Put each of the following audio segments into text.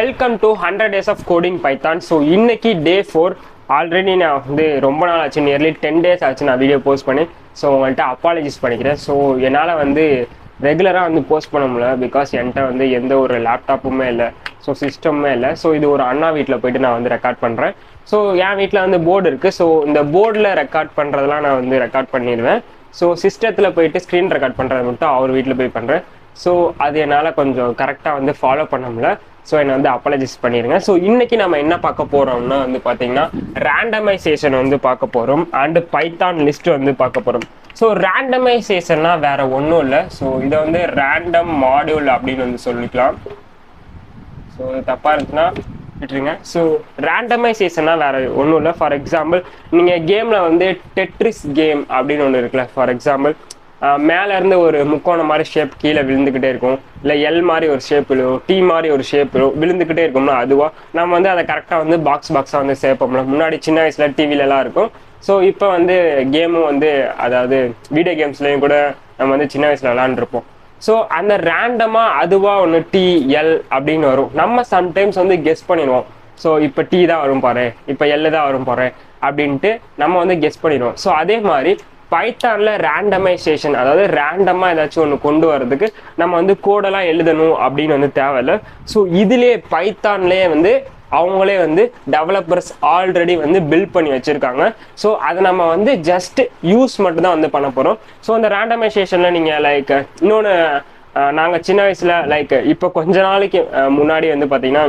Welcome to 100 days of coding Python. So இன்னைக்கு டே 4. Already நான் வந்து ரொம்ப நாள் ஆச்சு, நியர்லி 10 days ஆச்சு நான் வீடியோ போஸ்ட் பண்ணி. ஸோ உங்கள்கிட்ட அப்பாலஜிஸ் பண்ணிக்கிறேன். ஸோ என்னால் வந்து ரெகுலராக வந்து போஸ்ட் பண்ண முடியல, பிகாஸ் என்கிட்ட வந்து எந்த ஒரு லேப்டாப்புமே இல்லை, ஸோ சிஸ்டமுமே இல்லை. ஸோ இது ஒரு அண்ணா வீட்டில் போயிட்டு நான் வந்து ரெக்கார்ட் பண்ணுறேன். ஸோ என் வீட்டில் வந்து போர்டு இருக்குது. ஸோ இந்த போர்டில் ரெக்கார்ட் பண்ணுறதெல்லாம் நான் வந்து ரெக்கார்ட் பண்ணிடுவேன். ஸோ சிஸ்டத்தில் போயிட்டு ஸ்க்ரீன் ரெக்கார்ட் பண்ணுறது மட்டும் அவர் வீட்டில் போய் பண்ணுறேன். ஸோ அது என்னால் கொஞ்சம் கரெக்டாக வந்து ஃபாலோ பண்ண முடியல. ஸோ என்னை வந்து அப்பாலஜைஸ் பண்ணிடுங்க. ஸோ இன்னைக்கு நம்ம என்ன பார்க்க போகிறோம்னா வந்து பார்த்தீங்கன்னா ரேண்டமைசேஷன் வந்து பார்க்க போகிறோம் அண்டு பைத்தான் லிஸ்ட் வந்து பார்க்க போகிறோம். ஸோ ரேண்டமைசேஷன்னா வேற ஒன்றும் இல்லை. ஸோ இதை வந்து ரேண்டம் மாடியூல் அப்படின்னு வந்து சொல்லிக்கலாம். ஸோ இது தப்பாக இருந்துச்சுன்னா விட்டுருங்க. ஸோ ரேண்டமைசேஷன்னா வேற ஒன்றும் இல்லை. ஃபார் எக்ஸாம்பிள் நீங்கள் கேமில் வந்து டெட்ரிஸ் கேம் அப்படின்னு ஒன்று இருக்குல்ல. ஃபார் எக்ஸாம்பிள் மேலே இருந்து ஒரு முக்கோணம் மாதிரி ஷேப் கீழே விழுந்துக்கிட்டே இருக்கும், இல்லை எல் மாதிரி ஒரு ஷேப்பிலோ டி மாதிரி ஒரு ஷேப்பிலோ விழுந்துக்கிட்டே இருக்கும்னா அதுவாக நம்ம வந்து அதை கரெக்டாக வந்து பாக்ஸாக வந்து சேர்ப்போம்ல. முன்னாடி சின்ன வயசில் டிவிலலாம் இருக்கும். ஸோ இப்போ வந்து கேமும் வந்து அதாவது வீடியோ கேம்ஸ்லேயும் கூட நம்ம வந்து சின்ன வயசில் விளாண்டுருப்போம். ஸோ அந்த ரேண்டமாக அதுவாக ஒன்று டி எல் அப்படின்னு வரும். நம்ம சம்டைம்ஸ் வந்து கெஸ் பண்ணிடுவோம். ஸோ இப்போ டி தான் வரும் பாரு, இப்போ எல் தான் வரும் பாரு அப்படின்ட்டு நம்ம வந்து கெஸ் பண்ணிடுவோம். ஸோ அதே மாதிரி பைத்தானில் ரேண்டமைசேஷன், அதாவது ரேண்டமாக ஏதாச்சும் ஒன்று கொண்டு வரதுக்கு நம்ம வந்து கோடெல்லாம் எழுதணும் அப்படின்னு வந்து தேவையில்லை. ஸோ இதிலே பைத்தான்லேயே வந்து அவங்களே வந்து டெவலப்பர்ஸ் ஆல்ரெடி வந்து பில்ட் பண்ணி வச்சுருக்காங்க. ஸோ அதை நம்ம வந்து ஜஸ்ட் யூஸ் மட்டும் தான் வந்து பண்ண போகிறோம். ஸோ அந்த ரேண்டமைசேஷனில் நீங்கள் லைக் இன்னொன்று நாங்கள் சின்ன வயசில் லைக் இப்போ கொஞ்ச நாளைக்கு முன்னாடி வந்து பார்த்தீங்கன்னா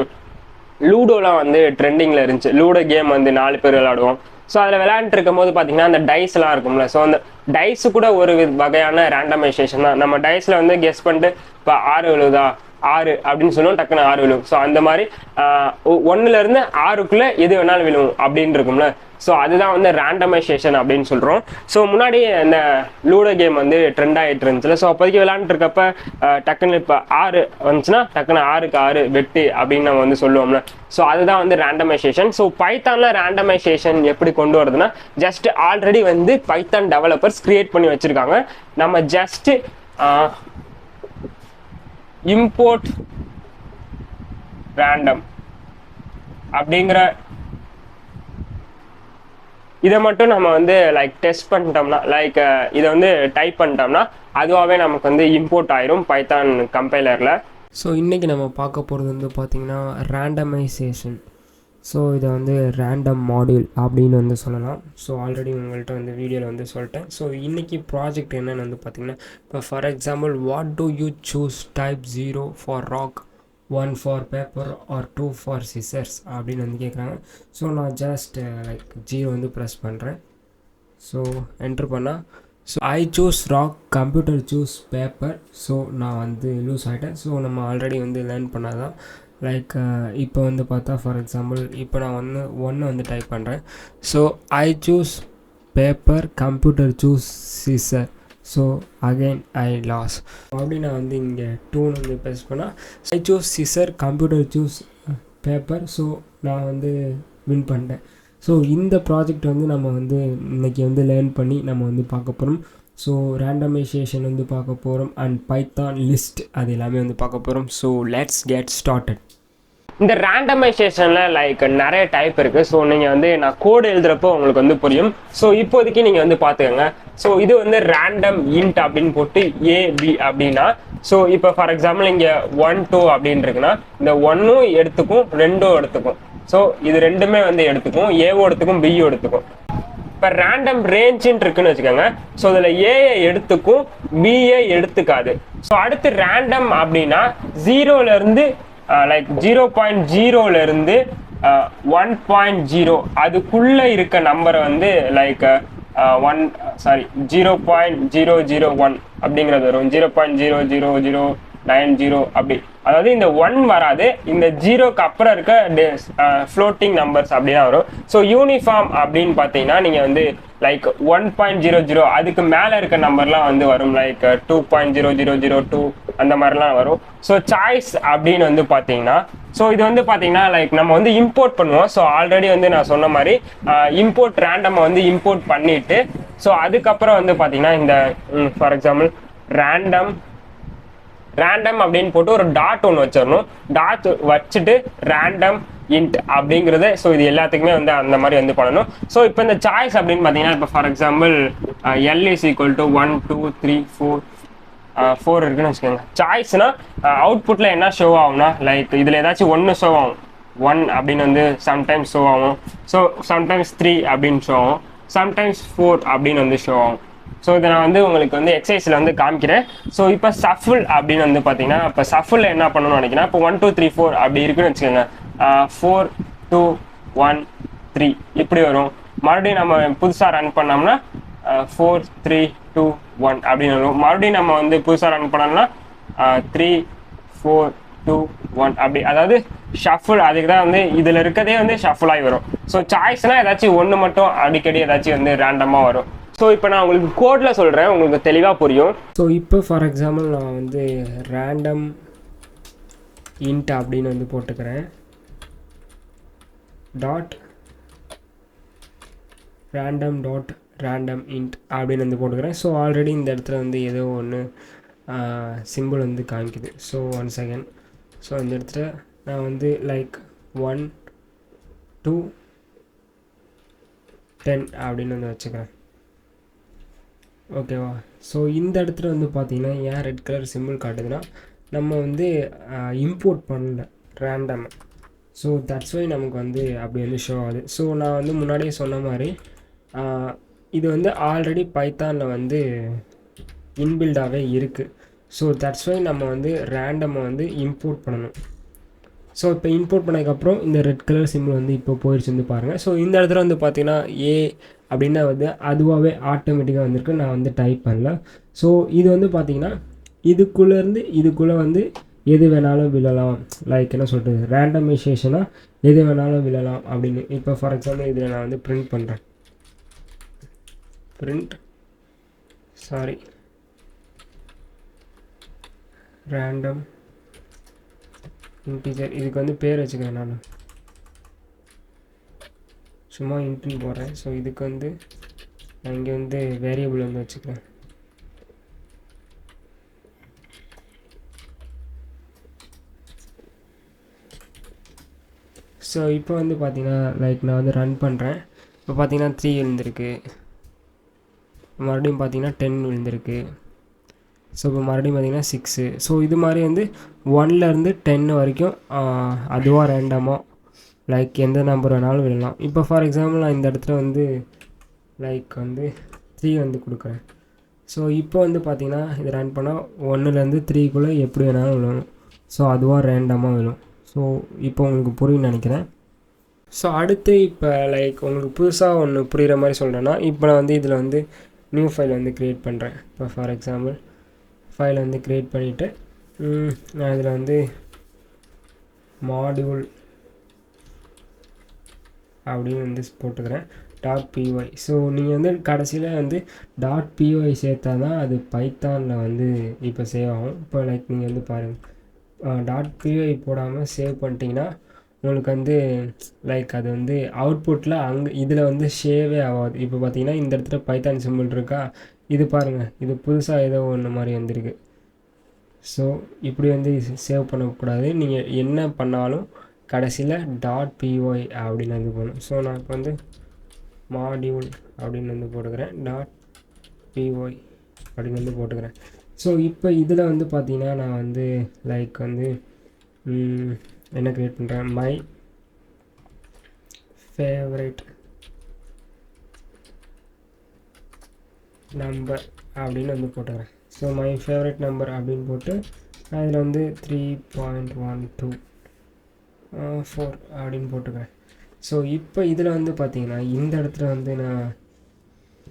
லூடோலாம் வந்து ட்ரெண்டிங்கில் இருந்துச்சு. லூடோ கேம் வந்து 4 பேர் விளையாடுவோம். ஸோ அதில் விளையாண்டுட்டு இருக்கும் போது பார்த்தீங்கன்னா அந்த டைஸ்லாம் இருக்கும்ல. ஸோ அந்த டைஸு கூட ஒரு வகையான ரேண்டமைசேஷன் தான். நம்ம டைஸில் வந்து கெஸ் பண்ணிட்டு இப்போ 6 விழுதா 6 அப்படின்னு சொல்லுவோம், டக்குன்னு 6 விழுவும். ஸோ அந்த மாதிரி 1லேருந்து 6க்குள்ளே எது வேணாலும் விழுவும் அப்படின்னு இருக்கும்ல. ஸோ அதுதான் வந்து ரேண்டமைசேஷன் அப்படின்னு சொல்கிறோம். ஸோ முன்னாடி இந்த லூடோ கேம் வந்து ட்ரெண்ட் ஆகிட்டு இருந்துச்சுல. ஸோ அப்போதைக்கு விளையாண்டுட்டு இருக்கப்ப டக்குன்னு இப்போ 6 வந்துச்சுன்னா டக்குன்னு 6க்கு 6 வெட்டு அப்படின்னு நம்ம வந்து சொல்லுவோம்ல. ஸோ அதுதான் வந்து ரேண்டமைசேஷன். ஸோ பைத்தானில் ரேண்டமைசேஷன் எப்படி கொண்டு வருதுன்னா ஜஸ்ட் ஆல்ரெடி வந்து பைத்தான் டெவலப்பர்ஸ் கிரியேட் பண்ணி வச்சுருக்காங்க. நம்ம ஜஸ்ட்டு இம்போர்ட் ரேண்டம் அப்படிங்கிற இதை மட்டும் நம்ம வந்து லைக் டெஸ்ட் பண்ணிட்டோம்னா, லைக் இதை வந்து டைப் பண்ணிட்டோம்னா அதுவாகவே நமக்கு வந்து இம்போர்ட் ஆயிரும் பைத்தான் கம்பைலரில். ஸோ இன்றைக்கி நம்ம பார்க்க போகிறது வந்து பார்த்திங்கன்னா ரேண்டமைசேஷன். ஸோ இதை வந்து ரேண்டம் மாடியூல் அப்படின்னு வந்து சொல்லலாம். ஸோ ஆல்ரெடி உங்கள்கிட்ட வந்து வீடியோவில் வந்து சொல்லிட்டேன். ஸோ இன்றைக்கி ப்ராஜெக்ட் என்னென்னு வந்து பார்த்திங்கன்னா, இப்போ for example what do you choose type 0 for rock, 1 for paper R 2 for scissors அப்படின்னு வந்து கேட்குறாங்க. ஸோ நான் ஜஸ்ட் லைக் 0 வந்து ப்ரெஸ் பண்ணுறேன். ஸோ என்ட்ரு பண்ணால் so I choose rock, computer choose paper. So நான் வந்து லூஸ் ஆகிட்டேன். ஸோ நம்ம ஆல்ரெடி வந்து லேர்ன் பண்ணாதான் லைக் இப்போ வந்து பார்த்தா ஃபார் எக்ஸாம்பிள் இப்போ நான் வந்து 1 வந்து டைப் பண்ணுறேன். So I choose paper, computer choose scissor. So again I lose. அப்படி நான் வந்து இங்கே 2 வந்து ப்ரெஸ் பண்ணால் I choose scissor, computer choose paper. So நான் வந்து வின் பண்ணிட்டேன். ஸோ இந்த ப்ராஜெக்ட் வந்து நம்ம வந்து இன்றைக்கி வந்து லேர்ன் பண்ணி நம்ம வந்து பார்க்க போகிறோம். ஸோ ரேண்டமைசேஷன் வந்து பார்க்க போகிறோம் அண்ட் பைத்தான் லிஸ்ட் அது எல்லாமே வந்து பார்க்க போகிறோம். So let's get started. இந்த ரேண்டமைசேஷனில் லைக் நிறைய டைப் இருக்குது. ஸோ நீங்கள் வந்து நான் கோடு எழுதுகிறப்போ உங்களுக்கு வந்து புரியும். ஸோ இப்போதைக்கு நீங்கள் வந்து பார்த்துக்கோங்க. ஸோ இது வந்து ரேண்டம் இன்ட் அப்படின்னு போட்டு ஏபி அப்படின்னா, ஸோ இப்போ ஃபார் எக்ஸாம்பிள் இங்கே 1 2 அப்படின்னு இருக்குன்னா இந்த 1ம் எடுத்துக்கும் 2ம் எடுத்துக்கும். ஸோ இது ரெண்டுமே வந்து எடுத்துக்கும், ஏவும் எடுத்துக்கும் பியும் எடுத்துக்கும். இப்போ ரேண்டம் ரேஞ்சுன்னு இருக்குன்னு வச்சுக்கோங்க. ஸோ இதில் ஏஐ எடுத்துக்கும் பிஏ எடுத்துக்காது. ஸோ அடுத்து ரேண்டம் அப்படின்னா 0லேருந்து லைக் 0.0லேருந்து 1.0 அதுக்குள்ளே இருக்க நம்பரை வந்து லைக் 0.001 அப்படிங்கிறது வரும். 0.00090 அப்படி, அதாவது இந்த 1 வராது, இந்த 0க்கு அப்புறம் இருக்க ஃப்ளோட்டிங் நம்பர்ஸ் அப்படின்னா வரும். ஸோ யூனிஃபார்ம் அப்படின்னு பார்த்தீங்கன்னா நீங்கள் வந்து லைக் 1.00 அதுக்கு மேலே இருக்க நம்பர்லாம் வந்து வரும், லைக் 2.0002 அந்த மாதிரிலாம் வரும். ஸோ சாய்ஸ் அப்படின்னு வந்து பார்த்தீங்கன்னா, ஸோ இது வந்து பார்த்தீங்கன்னா லைக் நம்ம வந்து இம்போர்ட் பண்ணுவோம். ஸோ ஆல்ரெடி வந்து நான் சொன்ன மாதிரி இம்போர்ட் ரேண்டமை வந்து இம்போர்ட் பண்ணிட்டு, ஸோ அதுக்கப்புறம் வந்து பார்த்தீங்கன்னா இந்த ஃபார் எக்ஸாம்பிள் ரேண்டம் ரேண்டம் அப்படின்னு போட்டு ஒரு டாட் ஒன்று வச்சிடணும். டாட் வச்சுட்டு ரேண்டம் இன்ட் அப்படிங்கிறது. ஸோ இது எல்லாத்துக்குமே வந்து அந்த மாதிரி வந்து பண்ணணும். ஸோ இப்போ இந்த சாய்ஸ் அப்படின்னு பார்த்தீங்கன்னா இப்போ for example L is equal to 1 2 3 4 இருக்குன்னு வச்சுக்கோங்க. சாய்ஸ்னா அவுட்புட்ல என்ன ஷோ ஆகும்னா லைக் இதில் ஏதாச்சும் ஒன்று ஷோ ஆகும். 1 அப்படின்னு வந்து சம்டைம்ஸ் ஷோ ஆகும். ஸோ சம்டைம்ஸ் 3 அப்படின்னு ஷோ ஆகும். சம்டைம்ஸ் 4 அப்படின்னு வந்து ஷோ ஆகும். ஸோ இதை நான் வந்து உங்களுக்கு வந்து எக்ஸசைஸில் வந்து காமிக்கிறேன். ஸோ இப்போ சஃபிள் அப்படின்னு வந்து பார்த்தீங்கன்னா இப்போ சஃபிள் என்ன பண்ணணும்னு நினைக்கிறேன். இப்போ 1 2 3 4 அப்படி இருக்குன்னு வச்சுக்கோங்க. 4 2 1 3 இப்படி வரும். மறுபடியும் நம்ம புதுசாக ரன் பண்ணோம்னா 4 3 2 1 அப்படின்னு வரும். மறுபடியும் நம்ம வந்து புதுசாக ரன் பண்ணோம்னா 3 4 2 1 அப்படி. அதாவது ஷஃபிள் அதுக்கு தான் வந்து இதில் இருக்கதே வந்து ஷஃபிள் ஆகி வரும். ஸோ சாய்ஸ்னால் ஏதாச்சும் ஒன்று மட்டும் அடிக்கடி ஏதாச்சும் வந்து ரேண்டமாக வரும். ஸோ இப்போ நான் உங்களுக்கு கோடில் சொல்கிறேன், உங்களுக்கு தெளிவாக புரியும். ஸோ இப்போ ஃபார் எக்ஸாம்பிள் நான் வந்து ரேண்டம் இன்ட் அப்படின்னு வந்து போட்டுக்கிறேன். Dot random dot random int அப்படின்னு வந்து போட்டுக்கிறேன். ஸோ ஆல்ரெடி இந்த இடத்துல வந்து ஏதோ ஒன்று சிம்பிள் வந்து காமிக்குது. So 1 second. ஸோ இந்த இடத்துல நான் வந்து லைக் 1 2 10 அப்படின்னு வந்து வச்சுக்கிறேன். ஓகேவா? ஸோ இந்த இடத்துல வந்து பார்த்தீங்கன்னா ஏன் ரெட் கலர் சிம்பிள் காட்டுதுன்னா நம்ம வந்து இம்போர்ட் பண்ணல ரேண்டம். ஸோ தட்ஸ் வை நமக்கு வந்து அப்படி வந்து ஷோ ஆகுது. ஸோ நான் வந்து முன்னாடியே சொன்ன மாதிரி இது வந்து ஆல்ரெடி பைத்தானில் வந்து இன்பில்டாகவே இருக்குது. ஸோ தட்ஸ் வை நம்ம வந்து ரேண்டமை வந்து இம்போர்ட் பண்ணணும். ஸோ இப்போ இம்போர்ட் பண்ணதுக்கப்புறம் இந்த ரெட் கலர் சிம்பிள் வந்து இப்போ போயிடுச்சு வந்து பாருங்கள். ஸோ இந்த இடத்துல வந்து பார்த்தீங்கன்னா ஏ அப்படின்னா வந்து அதுவாகவே ஆட்டோமேட்டிக்காக வந்திருக்கு. நான் வந்து டைப் பண்ணல. ஸோ இது வந்து பார்த்தீங்கன்னா இதுக்குள்ளேருந்து இதுக்குள்ளே வந்து எது வேணாலும் விழலாம். லைக் என்ன சொல்கிறது, ரேண்டமைசேஷனாக எது வேணாலும் விழலாம் அப்படின்னு. இப்போ ஃபார் எக்ஸாம்பிள் இதில் நான் வந்து பிரிண்ட் பண்ணுறேன். Random integer. இதுக்கு வந்து பேர் வச்சுக்கிறேன், நான் சும்மா இன்ட்னு போடுறேன். ஸோ இதுக்கு வந்து நான் இங்கே வந்து வேரியபிள் வந்து வச்சுக்கிறேன். ஸோ இப்போ வந்து பார்த்தீங்கன்னா லைக் நான் வந்து ரன் பண்ணுறேன். இப்போ பார்த்தீங்கன்னா 3 விழுந்திருக்கு. மறுபடியும் பார்த்தீங்கன்னா 10 விழுந்திருக்கு. ஸோ இப்போ மறுபடியும் பார்த்தீங்கன்னா 6. ஸோ இது மாதிரி வந்து 1லேருந்து 10 வரைக்கும் அதுவாக ரேண்டமாக லைக் எந்த நம்பர் வேணாலும் விடலாம். இப்போ ஃபார் எக்ஸாம்பிள் நான் இந்த இடத்துல வந்து லைக் வந்து 3 வந்து கொடுக்குறேன். ஸோ இப்போ வந்து பார்த்திங்கன்னா இது ரன் பண்ணால் 1லேருந்து 3க்குள்ளே எப்படி வேணாலும் விழணும். ஸோ அதுவாக ரேண்டமாக விழும். ஸோ இப்போ உங்களுக்கு புரியும்னு நினைக்கிறேன். ஸோ அடுத்து இப்போ லைக் உங்களுக்கு புதுசாக ஒன்று புரிகிற மாதிரி சொல்கிறேன்னா, இப்போ நான் வந்து இதில் வந்து நியூ ஃபைல் வந்து க்ரியேட் பண்ணுறேன். இப்போ ஃபார் எக்ஸாம்பிள் ஃபைலை வந்து க்ரியேட் பண்ணிவிட்டு நான் இதில் வந்து மாடியூல் அப்படின்னு வந்து போட்டுக்கிறேன் .py. ஸோ நீங்கள் வந்து கடைசியில் வந்து .py சேர்த்தா தான் அது பைத்தானில் வந்து இப்போ சேவ் ஆகும். இப்போ லைக் நீங்கள் வந்து பாருங்கள், .py போடாமல் சேவ் பண்ணிட்டீங்கன்னா உங்களுக்கு வந்து லைக் அது வந்து அவுட்புட்டில் அங்கே இதில் வந்து ஷேவே ஆகாது. இப்போ பார்த்தீங்கன்னா இந்த இடத்துல பைத்தான் சிம்பிள் இருக்கா, இது பாருங்கள், இது புதுசாக ஏதோ ஒன்று மாதிரி வந்திருக்கு. ஸோ இப்படி வந்து சேவ் பண்ணக்கூடாது. நீங்கள் என்ன பண்ணாலும் கடைசியில் .py அப்படின்னு வந்து போகணும். ஸோ நான் இப்போ வந்து மாடியூல் அப்படின்னு வந்து போட்டுக்கிறேன், .py அப்படின்னு வந்து போட்டுக்கிறேன். ஸோ இப்போ இதில் வந்து பார்த்தீங்கன்னா நான் வந்து லைக் வந்து என்ன க்ரியேட் பண்ணுறேன், மை ஃபேவரட் நம்பர் அப்படின்னு வந்து போட்டுக்கிறேன். ஸோ மை ஃபேவரட் நம்பர் அப்படின்னு போட்டு நான் இதில் வந்து 3.12 4 அப்படின்னு போட்டுக்கிறேன். ஸோ இப்போ இதில் வந்து பார்த்தீங்கன்னா இந்த இடத்துல வந்து நான்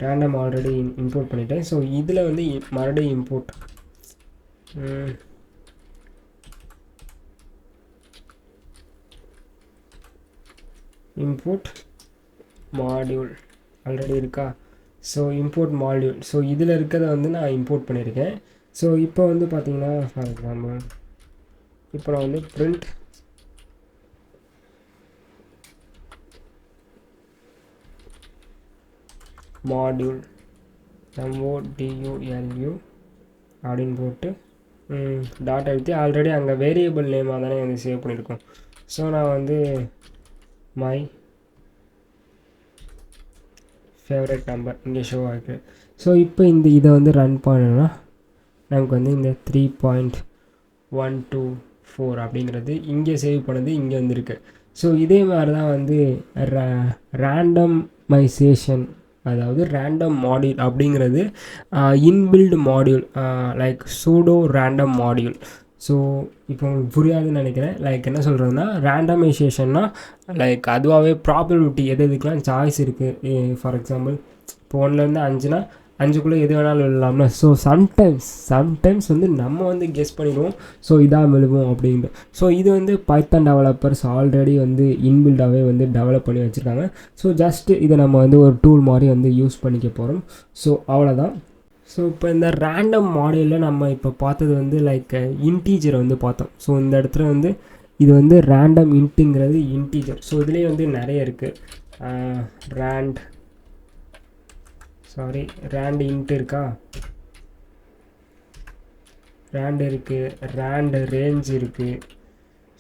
ரேண்டம் ஆல்ரெடி இம்போர்ட் பண்ணிட்டேன். ஸோ இதில் வந்து மறுபடியும் இம்போர்ட் மாடியூல் ஆல்ரெடி இருக்கா. So import module. ஸோ இதில் இருக்கிறத வந்து நான் இம்போர்ட் பண்ணியிருக்கேன். ஸோ இப்போ வந்து பார்த்தீங்கன்னா ஃபார் எக்ஸாம்பிள் இப்போ நான் வந்து பிரிண்ட் மாடியூல் MODULU அப்படின்னு போட்டு டாட் அழுத்தி ஆல்ரெடி அங்கே வேரியபிள் நேமாக தானே வந்து சேவ் பண்ணியிருக்கோம். ஸோ நான் வந்து மை ஃபேவரட் நம்பர் இங்கே ஷோ ஆகிருக்கு. ஸோ இப்போ இதை வந்து ரன் பண்ணணும்னா நமக்கு வந்து இந்த 3.124 அப்படிங்கிறது இங்கே சேவ் பண்ணது இங்கே வந்துருக்கு. ஸோ இதே மாதிரி தான் வந்து ரேண்டமைசேஷன், அதாவது ரேண்டம் மாடியூல் அப்படிங்கிறது inbuilt module, like pseudo random module. So இப்போ உங்களுக்கு புரியாதுன்னு நினைக்கிறேன். லைக் என்ன சொல்கிறதுனா, ரேண்டமைசேஷன்னா லைக் அதுவாகவே ப்ராபபிலிட்டி எது எதுக்கெலாம் சாய்ஸ் இருக்குது. ஃபார் எக்ஸாம்பிள் இப்போ 1லேருந்து 5னா 5க்குள்ளே எது வேணாலும் எழுதலாம்ல. ஸோ சம்டைம்ஸ் வந்து நம்ம வந்து கெஸ் பண்ணிடுவோம், ஸோ இதாக எழுதுவோம் அப்படின்ட்டு. ஸோ இது வந்து பைத்தான் டெவலப்பர்ஸ் ஆல்ரெடி வந்து இன்பில்டாகவே வந்து டெவலப் பண்ணி வச்சுருக்காங்க. ஸோ ஜஸ்ட்டு இதை நம்ம வந்து ஒரு டூல் மாதிரி வந்து யூஸ் பண்ணிக்க போகிறோம். ஸோ அவ்வளோதான். ஸோ இப்போ இந்த ரேண்டம் மாடியூலில் நம்ம இப்போ பார்த்தது வந்து லைக் இன்டீஜரை வந்து பார்த்தோம். ஸோ இந்த இடத்துல வந்து இது வந்து ரேண்டம் இன்ட்டுங்கிறது இன்டீஜர். ஸோ இதுலேயே வந்து நிறைய இருக்குது. ரேண்ட் இன்ட் இருக்கா, ரேண்ட் இருக்குது, ரேண்ட் ரேஞ்ச் இருக்குது.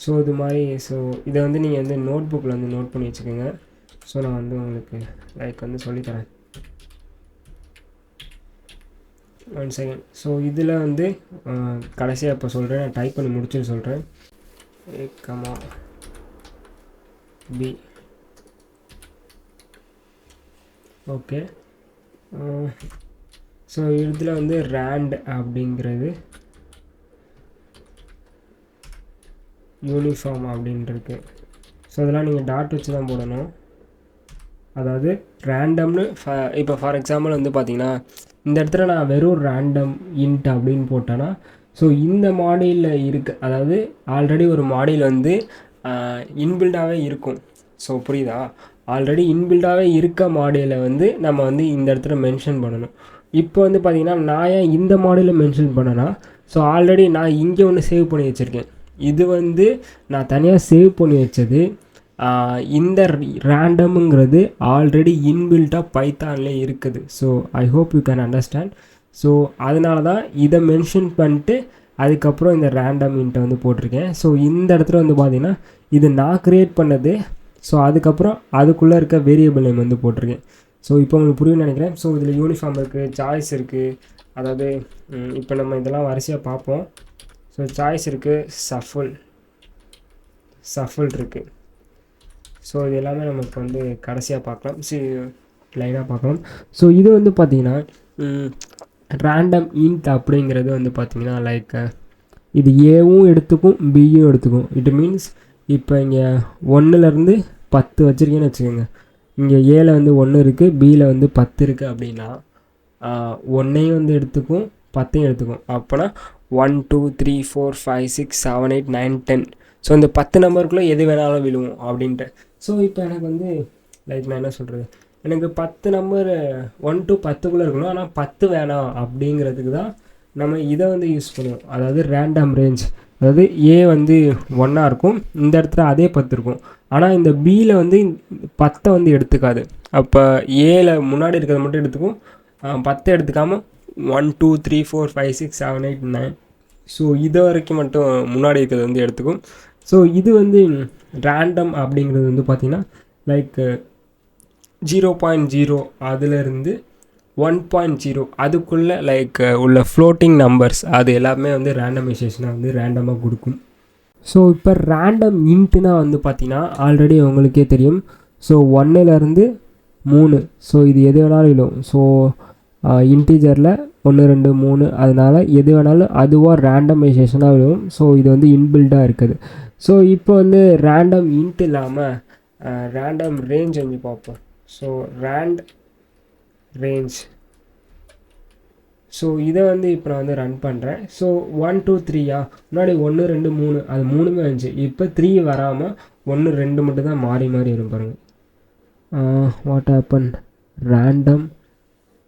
ஸோ இது மாதிரி. ஸோ இதை வந்து நீங்கள் வந்து நோட் புக்கில் வந்து நோட் பண்ணி வச்சுக்கோங்க. ஸோ நான் வந்து உங்களுக்கு லைக் வந்து சொல்லித்தரேன். 1 செகண்ட். ஸோ இதில் வந்து கடைசியாக இப்போ சொல்கிறேன், நான் டைப் பண்ணி முடிச்சுட்டு சொல்கிறேன். A, B. ஓகே. ஸோ இதில் வந்து ரேண்ட் அப்படிங்கிறது யூனிஃபார்ம் அப்படின்ட்டுருக்கு. ஸோ இதெல்லாம் நீங்கள் டாட் வச்சு தான் போடணும். அதாவது ரேண்டம்னு இப்போ ஃபார் எக்ஸாம்பிள் வந்து பார்த்திங்கன்னா இந்த இடத்துல நான் வெறும் ரேண்டம் இன்ட் அப்படின்னு போட்டேன்னா, ஸோ இந்த மாடியூலில் இருக்குது, அதாவது ஆல்ரெடி ஒரு மாடியூல் வந்து இன்பில்டாகவே இருக்கும். ஸோ புரியுதா, ஆல்ரெடி இன்பில்டாகவே இருக்க மாடியூலை வந்து நம்ம வந்து இந்த இடத்துல மென்ஷன் பண்ணணும். இப்போ வந்து பார்த்திங்கன்னா நான் ஏன் இந்த மாடியூலை மென்ஷன் பண்ணேன்னா, ஸோ ஆல்ரெடி நான் இங்கே ஒன்று சேவ் பண்ணி வச்சுருக்கேன். இது வந்து நான் தனியாக சேவ் பண்ணி வச்சது. இந்த ரேண்டமுங்கிறது ஆல்ரெடி இன்பில்ட்டாக பைத்தான்லேயே இருக்குது. So I hope you can understand. So அதனால தான் இதை மென்ஷன் பண்ணிட்டு அதுக்கப்புறம் இந்த ரேண்டம் இன்ட்டை வந்து போட்டிருக்கேன். ஸோ இந்த இடத்துல வந்து பார்த்திங்கன்னா இது நான் க்ரியேட் பண்ணது. ஸோ அதுக்கப்புறம் அதுக்குள்ளே இருக்க வேரியபிள் நேம் வந்து போட்டிருக்கேன். ஸோ இப்போ உங்களுக்கு புரியும்னு நினைக்கிறேன். ஸோ இதில் யூனிஃபார்ம் இருக்குது, சாய்ஸ் இருக்குது, அதாவது இப்போ நம்ம இதெல்லாம் வரிசையாக பார்ப்போம். ஸோ சாய்ஸ் இருக்குது, சஃபுல் இருக்குது. ஸோ இது எல்லாமே நமக்கு வந்து கடைசியாக பார்க்கலாம், லைனாக பார்க்கலாம். ஸோ இது வந்து பார்த்திங்கன்னா ரேண்டம் இன்ட் அப்படிங்கிறது வந்து பார்த்திங்கன்னா லைக் இது ஏவும் எடுத்துக்கும் பியும் எடுத்துக்கும். இட் மீன்ஸ் இப்போ இங்கே 1லேருந்து 10 வச்சுருக்கேன்னு வச்சுக்கோங்க. இங்கே ஏல வந்து 1 இருக்குது, பியில் வந்து 10 இருக்குது அப்படின்னா 1ஐயும் வந்து எடுத்துக்கும் 10ஐயும் எடுத்துக்கும். அப்போனா 1 2 3 4 5 6 7 8 9 10. ஸோ இந்த 10 நம்பருக்குள்ளே எது வேணாலும் விழுவும் அப்படின்ட்டு. ஸோ இப்போ எனக்கு வந்து லைக் நான் என்ன சொல்கிறது, எனக்கு 10 நம்பர் 1 to 10க்குள்ளே இருக்கணும், ஆனால் 10 வேணாம் அப்படிங்கிறதுக்கு தான் நம்ம இதை வந்து யூஸ் பண்ணுவோம். அதாவது ரேண்டம் ரேஞ்ச், அதாவது ஏ வந்து 1ஆக இருக்கும், இந்த இடத்துல அதே 10 இருக்கும், ஆனால் இந்த பியில் வந்து 10 வந்து எடுத்துக்காது. அப்போ ஏல முன்னாடி இருக்கிறத மட்டும் எடுத்துக்கும், 10 எடுத்துக்காமல் 1 2 3 4 5 6 7 8 9. ஸோ இது வரைக்கும் மட்டும் முன்னாடி இருக்கிறது வந்து எடுத்துக்கும். ஸோ இது வந்து ரேண்டம் அப்படிங்கிறது வந்து பார்த்திங்கன்னா லைக் 0.0 அதுலேருந்து 1.0 அதுக்குள்ளே லைக் உள்ள ஃப்ளோட்டிங் நம்பர்ஸ் அது எல்லாமே வந்து ரேண்டமைசேஷனாக வந்து ரேண்டமாக கொடுக்கும். ஸோ இப்போ ரேண்டம் இன்ட்டுனா வந்து பார்த்திங்கன்னா ஆல்ரெடி உங்களுக்கே தெரியும். ஸோ 1லேருந்து 3. ஸோ இது எது வேணாலும் விழும். ஸோ இன்டீஜரில் 1 2 3, அதனால் எது வேணாலும் அதுவாக ரேண்டமைசேஷனாக விழும். ஸோ இது வந்து இன்பில்டாக இருக்குது. ஸோ இப்போ வந்து ரேண்டம் இன்ட் இல்லாமல் ரேண்டம் ரேஞ்ச் வந்து பார்ப்போம். So rent range. ஸோ இதை வந்து இப்போ நான் வந்து ரன் பண்ணுறேன். ஸோ 1 2 3 முன்னாடி 1 2 3 அது 3மே வந்துச்சு. இப்போ 3 வராமல் 1 2 மட்டும் தான் மாறி மாறி வரும் பாருங்கள். What happen, random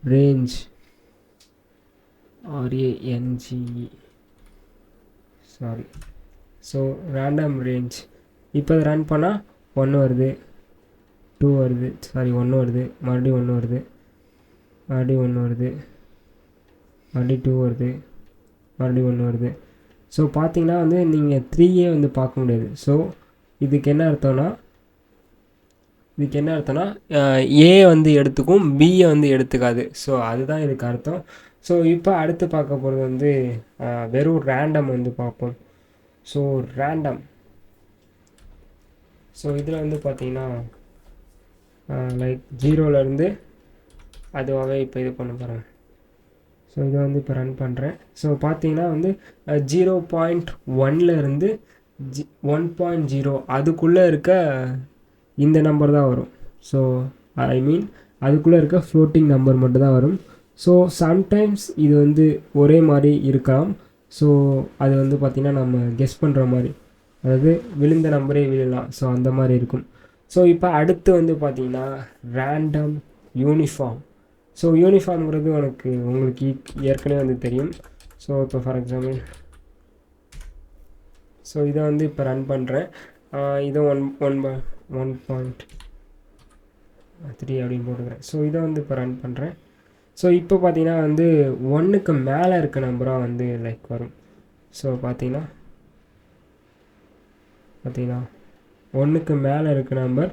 range RANGE, sorry. So random range இப்போ ரன் பண்ணால் 1 வருது, 2 வருது, சாரி 1 வருது, மறுபடியும் 1 வருது, மறுபடியும் 1 வருது, மறுபடியும் 2 வருது, மறுபடியும் 1 வருது. ஸோ பார்த்தீங்கன்னா வந்து நீங்கள் 3A வந்து பார்க்க முடியாது. ஸோ இதுக்கு என்ன அர்த்தம்னா ஏ வந்து எடுத்துக்கும், பியை வந்து எடுத்துக்காது. ஸோ அதுதான் இதுக்கு அர்த்தம். ஸோ இப்போ அடுத்து பார்க்க போகிறது வந்து வெறும் ரேண்டம் வந்து பார்ப்போம். ஸோ ரேண்டம், ஸோ இதில் வந்து பார்த்தீங்கன்னா லைக் 0லேருந்து அதுவாகவே இப்போ இது பண்ண போகிறேன். ஸோ இதை வந்து இப்போ ரன் பண்ணுறேன். ஸோ பார்த்தீங்கன்னா வந்து 0.1லேருந்து 1.0 அதுக்குள்ளே இருக்க இந்த நம்பர் தான் வரும். ஸோ ஐ மீன் அதுக்குள்ளே இருக்க ஃப்ளோட்டிங் நம்பர் மட்டும் தான் வரும். ஸோ சம்டைம்ஸ் இது வந்து ஒரே மாதிரி இருக்கலாம். ஸோ அது வந்து பார்த்திங்கன்னா நம்ம கெஸ் பண்ணுற மாதிரி, அதாவது விழுந்த நம்பரே விழலாம். ஸோ அந்த மாதிரி இருக்கும். ஸோ இப்போ அடுத்து வந்து பார்த்திங்கன்னா ரேண்டம் யூனிஃபார்ம். ஸோ யூனிஃபார்ம்ங்கிறது உங்களுக்கு ஏற்கனவே வந்து தெரியும். ஸோ இப்போ ஃபார் எக்ஸாம்பிள் ஸோ இதை வந்து இப்போ ரன் பண்ணுறேன். இதை 1.3 அப்படின்னு போட்டுக்கிறேன். ஸோ இதை வந்து இப்போ ரன் பண்ணுறேன். ஸோ இப்போ பார்த்தீங்கன்னா வந்து 1க்கு மேலே இருக்க நம்பராக வந்து லைக் வரும். ஸோ பார்த்தீங்கன்னா 1க்கு மேலே இருக்க நம்பர்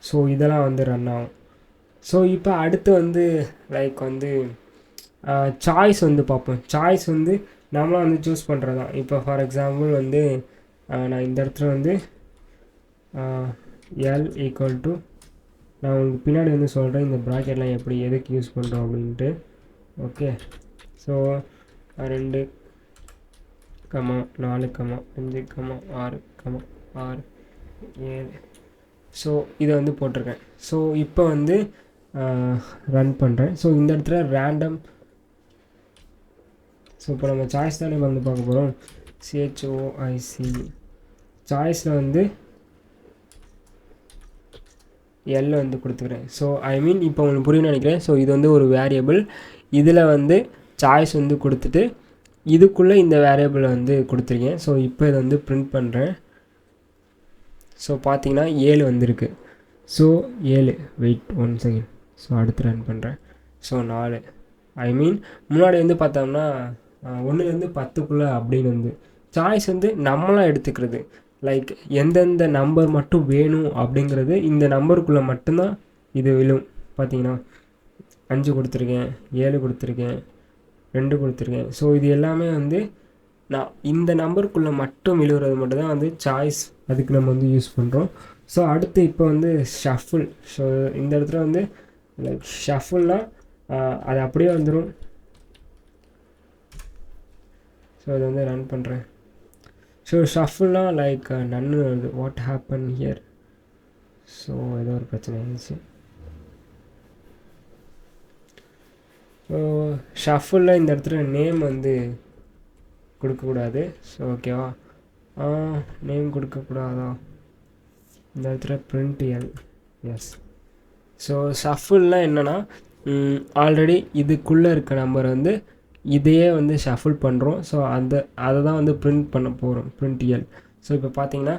ஸோ இதெல்லாம் வந்து ரன் ஆகும். ஸோ இப்போ அடுத்து வந்து லைக் வந்து சாய்ஸ் வந்து பார்ப்போம். சாய்ஸ் வந்து நம்மளாம் வந்து சூஸ் பண்ணுறது தான். இப்போ ஃபார் எக்ஸாம்பிள் வந்து நான் இந்த இடத்துல வந்து L ஈக்குவல் டு, நான் உங்களுக்கு பின்னாடி வந்து சொல்கிறேன் இந்த ப்ராக்கெட்லாம் எப்படி எதுக்கு யூஸ் பண்ணுறோம் அப்படின்ட்டு. Okay, so 2, 4, 5, 6, 6, 7. ஸோ இதை வந்து போட்டிருக்கேன். ஸோ இப்போ வந்து ரன் பண்ணுறேன். ஸோ இந்த இடத்துல ரேண்டம், ஸோ இப்போ நம்ம சாய்ஸ் தானே வந்து பார்க்க போகிறோம். CHOIC சாய்ஸில் வந்து L வந்து கொடுத்துக்கிறேன். ஸோ ஐ மீன் இப்போ உங்களுக்கு புரியும்னு நினைக்கிறேன். ஸோ இது வந்து ஒரு வேரியபிள், இதில் வந்து சாய்ஸ் வந்து கொடுத்துட்டு இதுக்குள்ளே இந்த வேரியபிளை வந்து கொடுத்துருக்கேன். ஸோ இப்போ இதை வந்து பிரிண்ட் பண்ணுறேன். ஸோ பார்த்தீங்கன்னா 7 வந்திருக்கு. So 7, wait 1 second. ஸோ அடுத்து ரன் பண்ணுறேன். ஸோ 4, ஐ மீன் முன்னாடி வந்து பார்த்தோம்னா 1லேருந்து 10க்குள்ளே அப்படின்னு வந்து சாய்ஸ் வந்து நம்மளாம் எடுத்துக்கிறது. லைக் எந்தெந்த நம்பர் மட்டும் வேணும் அப்படிங்கிறது இந்த நம்பருக்குள்ளே மட்டும்தான் இது விழும். பார்த்தீங்கன்னா 5 கொடுத்துருக்கேன், 7 கொடுத்துருக்கேன், 2 கொடுத்துருக்கேன். ஸோ இது எல்லாமே வந்து நான் இந்த நம்பருக்குள்ளே மட்டும் விழுகிறது மட்டும் தான் வந்து சாய்ஸ், அதுக்கு நம்ம வந்து யூஸ் பண்ணுறோம். ஸோ அடுத்து இப்போ வந்து ஷஃபிள். ஸோ இந்த இடத்துல வந்து லைக் ஷஃபிள்னால் அது அப்படியே வந்துடும். ஸோ இதை வந்து ரன் பண்ணுறேன். ஸோ ஷஃபிள்னால் லைக் நன்னு வருது. What happen here? ஸோ ஏதோ ஒரு பிரச்சனை இருந்துச்சு. ஸோ ஷஃபிளில் இந்த இடத்துல நேம் வந்து கொடுக்கக்கூடாது. ஸோ ஓகேவா, நேம் கொடுக்கக்கூடாதா? இந்த இடத்துல பிரிண்ட் L, எஸ். ஸோ ஷஃபிள்னால் என்னென்னா ஆல்ரெடி இதுக்குள்ளே இருக்க நம்பர் வந்து இதையே வந்து ஷஃபிள் பண்ணுறோம். ஸோ அதை தான் வந்து பிரிண்ட் பண்ண போகிறோம், பிரிண்ட் L. ஸோ இப்போ பார்த்தீங்கன்னா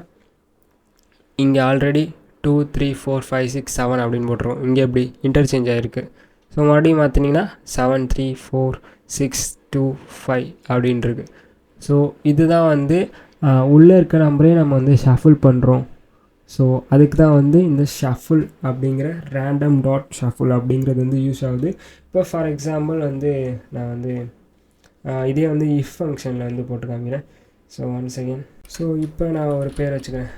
இங்கே ஆல்ரெடி 2, 3, 4, 5, 6, 7 அப்படின்னு போட்டுருவோம். இங்கே எப்படி இன்டர்சேஞ்ச் ஆகிருக்கு. ஸோ மறுபடியும் மாற்றினீங்கன்னா 7, 3, 4, 6, 2, 5 அப்படின்ட்டுருக்கு. ஸோ இதுதான் வந்து உள்ளே இருக்க நம்பரே நம்ம வந்து ஷஃபிள் பண்ணுறோம். ஸோ அதுக்கு தான் வந்து இந்த ஷஃபிள் அப்படிங்கிற ரேண்டம் டாட் ஷஃபிள் அப்படிங்கிறது வந்து யூஸ் ஆகுது. இப்போ ஃபார் எக்ஸாம்பிள் வந்து நான் வந்து இதே வந்து இஃப் ஃபங்க்ஷனில் வந்து போட்டு காமிக்கிறேன். So 1 second. ஸோ இப்போ நான் ஒரு பேர் வச்சுக்கிறேன்,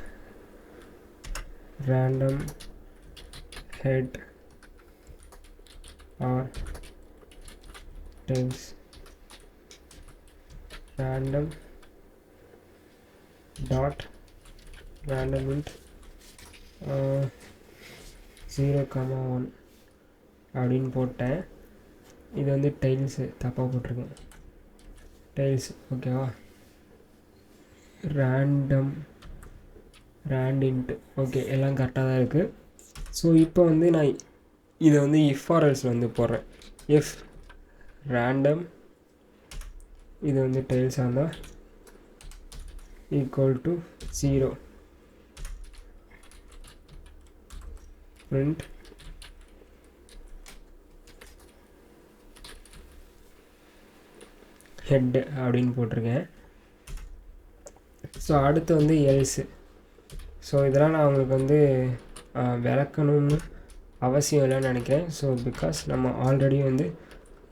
random head or tails random dot random int 0,1 அப்படின்னு போட்டேன். இது வந்து டைல்ஸு தப்பாக போட்டிருக்கேன், டைல்ஸ். ஓகேவா, ரேண்டின்ட்டு ஓகே, எல்லாம் கரெக்டாக தான் இருக்குது. ஸோ இப்போ வந்து நான் இதை வந்து இஃப் ஆர் எல்ஸில் வந்து போடுறேன். இஃப் ரேண்டம் இது வந்து டைல்ஸாக இருந்தால் ஈக்குவல் டு 0 print ஹெட்டு அப்படின்னு போட்டிருக்கேன். ஸோ அடுத்து வந்து எல்ஸு. ஸோ இதெல்லாம் நான் உங்களுக்கு வந்து விளக்கணும்னு அவசியம் இல்லைன்னு நினைக்கிறேன். ஸோ பிகாஸ் நம்ம ஆல்ரெடி வந்து